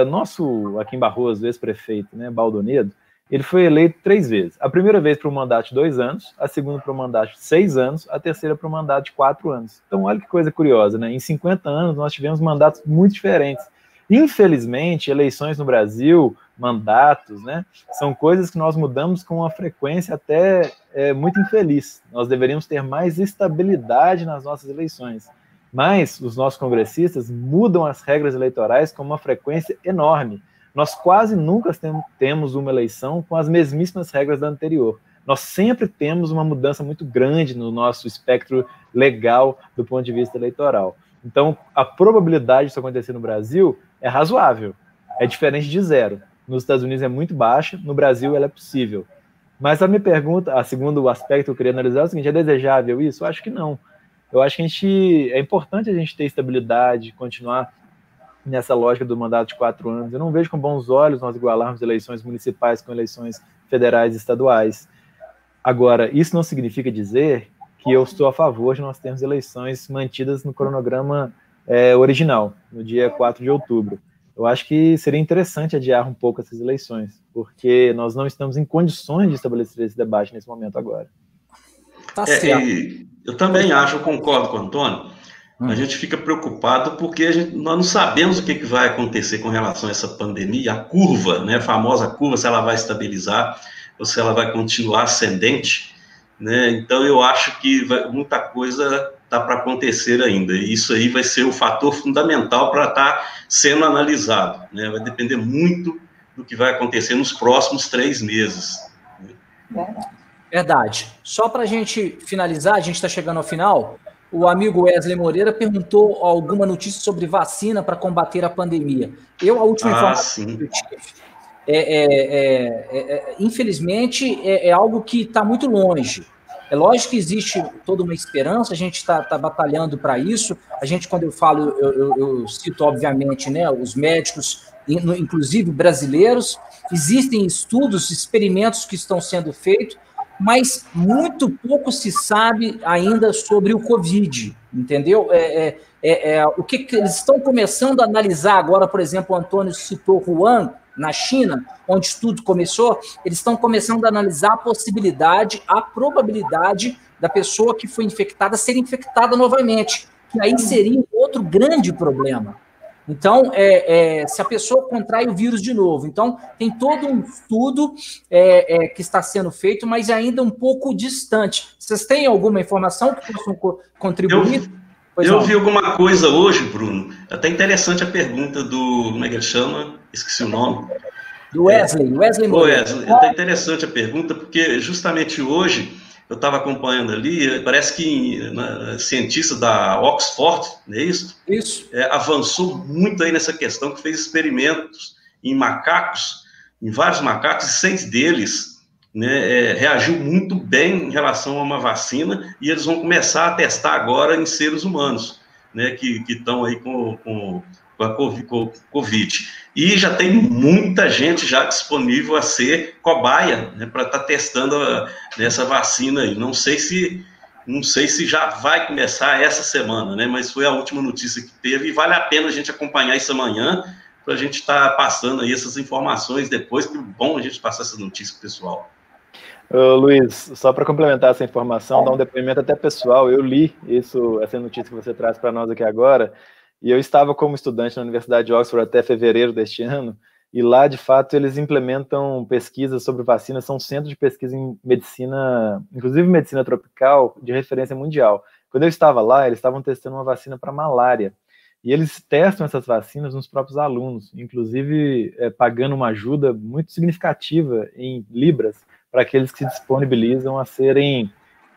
nosso Aquim Barroso, ex-prefeito, né, Baldonedo, ele foi eleito 3 vezes. A primeira vez para um mandato de 2 anos, a segunda para um mandato de 6 anos, a terceira para um mandato de 4 anos. Então, olha que coisa curiosa, né? Em 50 anos, nós tivemos mandatos muito diferentes. Infelizmente, eleições no Brasil, mandatos, né, são coisas que nós mudamos com uma frequência até muito infeliz. Nós deveríamos ter mais estabilidade nas nossas eleições. Mas os nossos congressistas mudam as regras eleitorais com uma frequência enorme. Nós quase nunca temos uma eleição com as mesmíssimas regras da anterior. Nós sempre temos uma mudança muito grande no nosso espectro legal do ponto de vista eleitoral. Então, a probabilidade disso acontecer no Brasil é razoável, é diferente de 0. Nos Estados Unidos é muito baixa, no Brasil ela é possível. Mas a minha pergunta, a segundo aspecto que eu queria analisar é o seguinte: é desejável isso? Eu acho que não. Eu acho que é importante a gente ter estabilidade, continuar nessa lógica do mandato de 4 anos. Eu não vejo com bons olhos nós igualarmos eleições municipais com eleições federais e estaduais. Agora, isso não significa dizer que eu estou a favor de nós termos eleições mantidas no cronograma original, no dia 4 de outubro. Eu acho que seria interessante adiar um pouco essas eleições, porque nós não estamos em condições de estabelecer esse debate nesse momento agora. Tá certo. Eu também acho, eu concordo com o Antônio. A gente fica preocupado porque nós não sabemos o que vai acontecer com relação a essa pandemia, a curva, né, a famosa curva, se ela vai estabilizar ou se ela vai continuar ascendente, né? Então eu acho que muita coisa está para acontecer ainda, e isso aí vai ser o fator fundamental para estar sendo analisado, né? Vai depender muito do que vai acontecer nos próximos 3 meses. Verdade. Só para a gente finalizar, a gente está chegando ao final. O amigo Wesley Moreira perguntou alguma notícia sobre vacina para combater a pandemia. A última informação que eu tive, infelizmente, é algo que está muito longe. É lógico que existe toda uma esperança, a gente está batalhando para isso. A gente, quando eu falo, eu cito, obviamente, né, os médicos, inclusive brasileiros. Existem estudos, experimentos que estão sendo feitos, mas muito pouco se sabe ainda sobre o Covid, entendeu? O que eles estão começando a analisar agora, por exemplo, o Antônio citou Wuhan, na China, onde tudo começou, eles estão começando a analisar a possibilidade, a probabilidade da pessoa que foi infectada ser infectada novamente, que aí seria outro grande problema. Então, se a pessoa contrai o vírus de novo. Então, tem todo um estudo que está sendo feito, mas ainda um pouco distante. Vocês têm alguma informação que possam contribuir? Eu vi alguma coisa hoje, Bruno, até interessante a pergunta do, como é que ele chama? Esqueci o nome. Do Wesley Moreira. Wesley, até interessante a pergunta, porque justamente hoje eu estava acompanhando ali, parece que cientista da Oxford, não é isso? Isso. Avançou muito aí nessa questão, que fez experimentos em macacos, em vários macacos, e 6 deles, né, reagiu muito bem em relação a uma vacina, e eles vão começar a testar agora em seres humanos, né, que estão aí com a Covid. E já tem muita gente já disponível a ser cobaia, né, para estar testando essa vacina aí. Não sei se já vai começar essa semana, né, mas foi a última notícia que teve, e vale a pena a gente acompanhar isso amanhã, para a gente estar passando aí essas informações depois, que é bom a gente passar essa notícia para o pessoal. Luiz, só para complementar essa informação, dar um depoimento até pessoal, eu li essa notícia que você traz para nós aqui agora, e eu estava como estudante na Universidade de Oxford até fevereiro deste ano, e lá, de fato, eles implementam pesquisas sobre vacinas, são centros de pesquisa em medicina, inclusive medicina tropical, de referência mundial. Quando eu estava lá, eles estavam testando uma vacina para malária, e eles testam essas vacinas nos próprios alunos, inclusive pagando uma ajuda muito significativa em libras para aqueles que se disponibilizam a serem,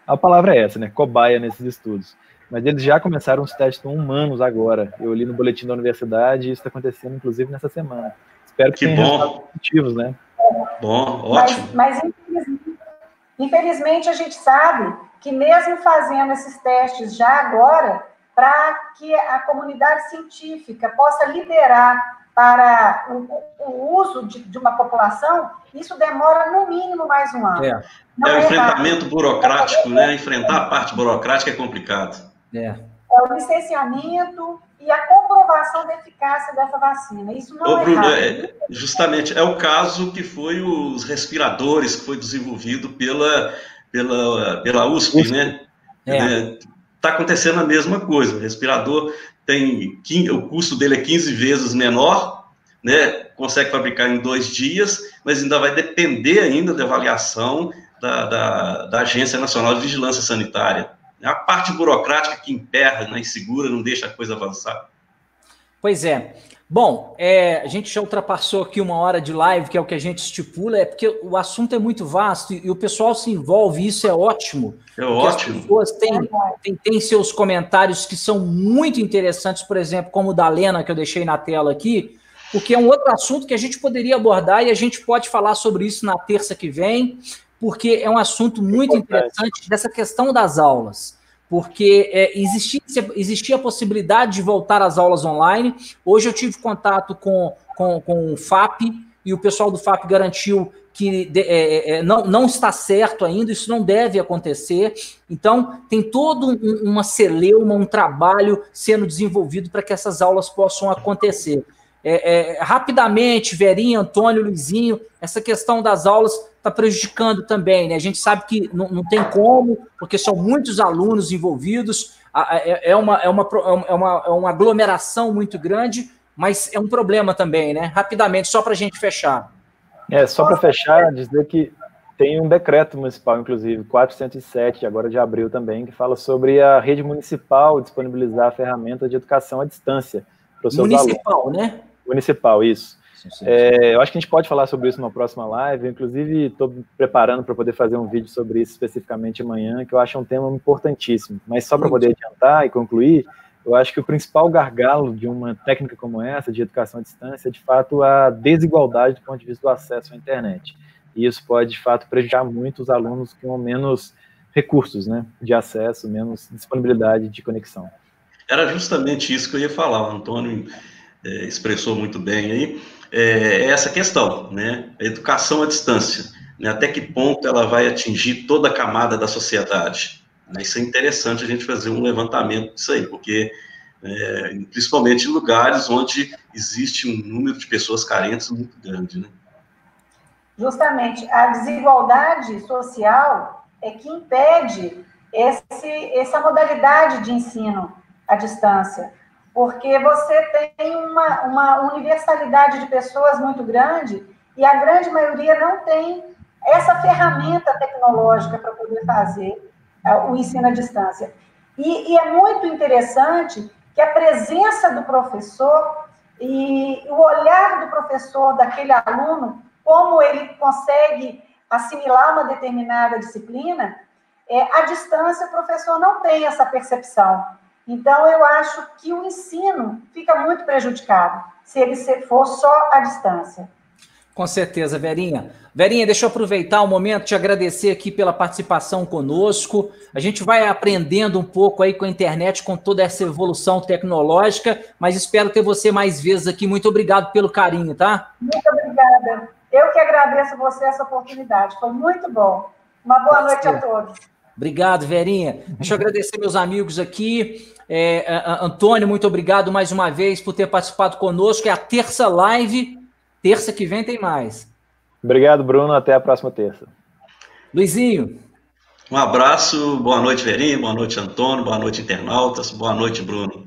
a palavra é essa, né, cobaia nesses estudos. Mas eles já começaram os testes com humanos agora. Eu li no boletim da universidade e isso está acontecendo, inclusive, nessa semana. Espero que tenha resultados positivos, né? Bom, ótimo. Mas infelizmente, a gente sabe que mesmo fazendo esses testes já agora, para que a comunidade científica possa liberar para o uso de uma população, isso demora no mínimo mais um ano. É o enfrentamento burocrático, né? Enfrentar a parte burocrática é complicado. É o licenciamento e a comprovação da eficácia dessa vacina. Isso não Bruno, rápido. Justamente, é o caso que foi os respiradores, que foi desenvolvido pela USP, né? Está acontecendo a mesma coisa. O respirador o custo dele é 15 vezes menor, né? Consegue fabricar em 2 dias, mas ainda vai depender ainda da avaliação da Agência Nacional de Vigilância Sanitária. É a parte burocrática que emperra, né, e segura, não deixa a coisa avançar. Pois é. Bom, a gente já ultrapassou aqui 1 hora de live, que é o que a gente estipula, porque o assunto é muito vasto e o pessoal se envolve, e isso é ótimo. É ótimo. As pessoas têm seus comentários que são muito interessantes, por exemplo, como o da Lena, que eu deixei na tela aqui, porque é um outro assunto que a gente poderia abordar e a gente pode falar sobre isso na terça que vem, porque é um assunto muito interessante dessa questão das aulas, porque existia a possibilidade de voltar às aulas online. Hoje eu tive contato com o FAP, e o pessoal do FAP garantiu que não está certo ainda, isso não deve acontecer. Então, tem todo uma celeuma, um trabalho sendo desenvolvido para que essas aulas possam acontecer. Rapidamente, Verinha, Antônio, Luizinho, essa questão das aulas está prejudicando também, né? A gente sabe que não tem como, porque são muitos alunos envolvidos, é uma aglomeração muito grande, mas é um problema também, né? Rapidamente, só para a gente fechar. Só para fechar, dizer que tem um decreto municipal, inclusive, 407, agora de abril também, que fala sobre a rede municipal disponibilizar a ferramenta de educação à distância para os seus municipal, alunos. Né? Municipal, isso. Sim. Eu acho que a gente pode falar sobre isso numa próxima live. Inclusive, estou preparando para poder fazer um vídeo sobre isso especificamente amanhã, que eu acho um tema importantíssimo. Mas só para poder adiantar e concluir, eu acho que o principal gargalo de uma técnica como essa, de educação à distância, é, de fato, a desigualdade do ponto de vista do acesso à internet. E isso pode, de fato, prejudicar muito os alunos com menos recursos, né, de acesso, menos disponibilidade de conexão. Era justamente isso que eu ia falar. O Antônio expressou muito bem aí. Essa questão, né? A educação à distância, né? Até que ponto ela vai atingir toda a camada da sociedade? Isso é interessante a gente fazer um levantamento disso aí, porque principalmente em lugares onde existe um número de pessoas carentes muito grande, né? Justamente, a desigualdade social é que impede essa modalidade de ensino à distância, porque você tem uma universalidade de pessoas muito grande e a grande maioria não tem essa ferramenta tecnológica para poder fazer o ensino à distância. E é muito interessante que a presença do professor e o olhar do professor daquele aluno, como ele consegue assimilar uma determinada disciplina, à distância o professor não tem essa percepção. Então, eu acho que o ensino fica muito prejudicado se ele for só à distância. Com certeza, Verinha. Verinha, deixa eu aproveitar o momento, te agradecer aqui pela participação conosco. A gente vai aprendendo um pouco aí com a internet, com toda essa evolução tecnológica, mas espero ter você mais vezes aqui. Muito obrigado pelo carinho, tá? Muito obrigada. Eu que agradeço você essa oportunidade. Foi muito bom. Uma boa noite a todos. Obrigado, Verinha. Deixa eu agradecer meus amigos aqui. Antônio, muito obrigado mais uma vez por ter participado conosco. É a terça live. Terça que vem tem mais. Obrigado, Bruno. Até a próxima terça. Luizinho. Um abraço. Boa noite, Verinha. Boa noite, Antônio. Boa noite, internautas. Boa noite, Bruno.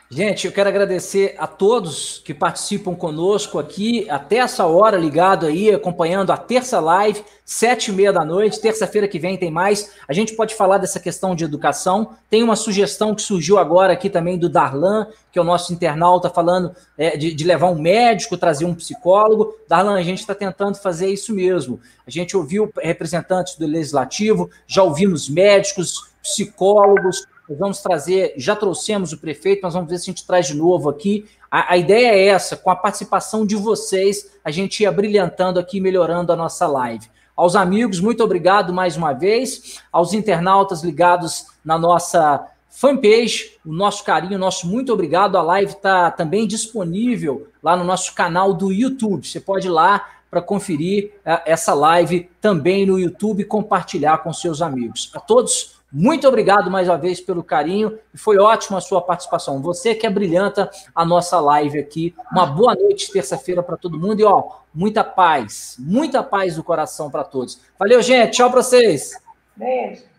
Gente, eu quero agradecer a todos que participam conosco aqui, até essa hora, ligado aí, acompanhando a terça live, 7h30 da noite, terça-feira que vem tem mais. A gente pode falar dessa questão de educação. Tem uma sugestão que surgiu agora aqui também do Darlan, que é o nosso internauta, falando de levar um médico, trazer um psicólogo. Darlan, a gente está tentando fazer isso mesmo. A gente ouviu representantes do Legislativo, já ouvimos médicos, psicólogos. Nós vamos trazer, já trouxemos o prefeito, nós vamos ver se a gente traz de novo aqui. A ideia é essa, com a participação de vocês, a gente ia brilhantando aqui, melhorando a nossa live. Aos amigos, muito obrigado mais uma vez. Aos internautas ligados na nossa fanpage, o nosso carinho, nosso muito obrigado. A live está também disponível lá no nosso canal do YouTube. Você pode ir lá para conferir essa live também no YouTube e compartilhar com seus amigos. A todos, muito obrigado mais uma vez pelo carinho, e foi ótima a sua participação. Você que brilhanta a nossa live aqui. Uma boa noite, terça-feira para todo mundo, e muita paz do coração para todos. Valeu, gente, tchau para vocês. Beijo.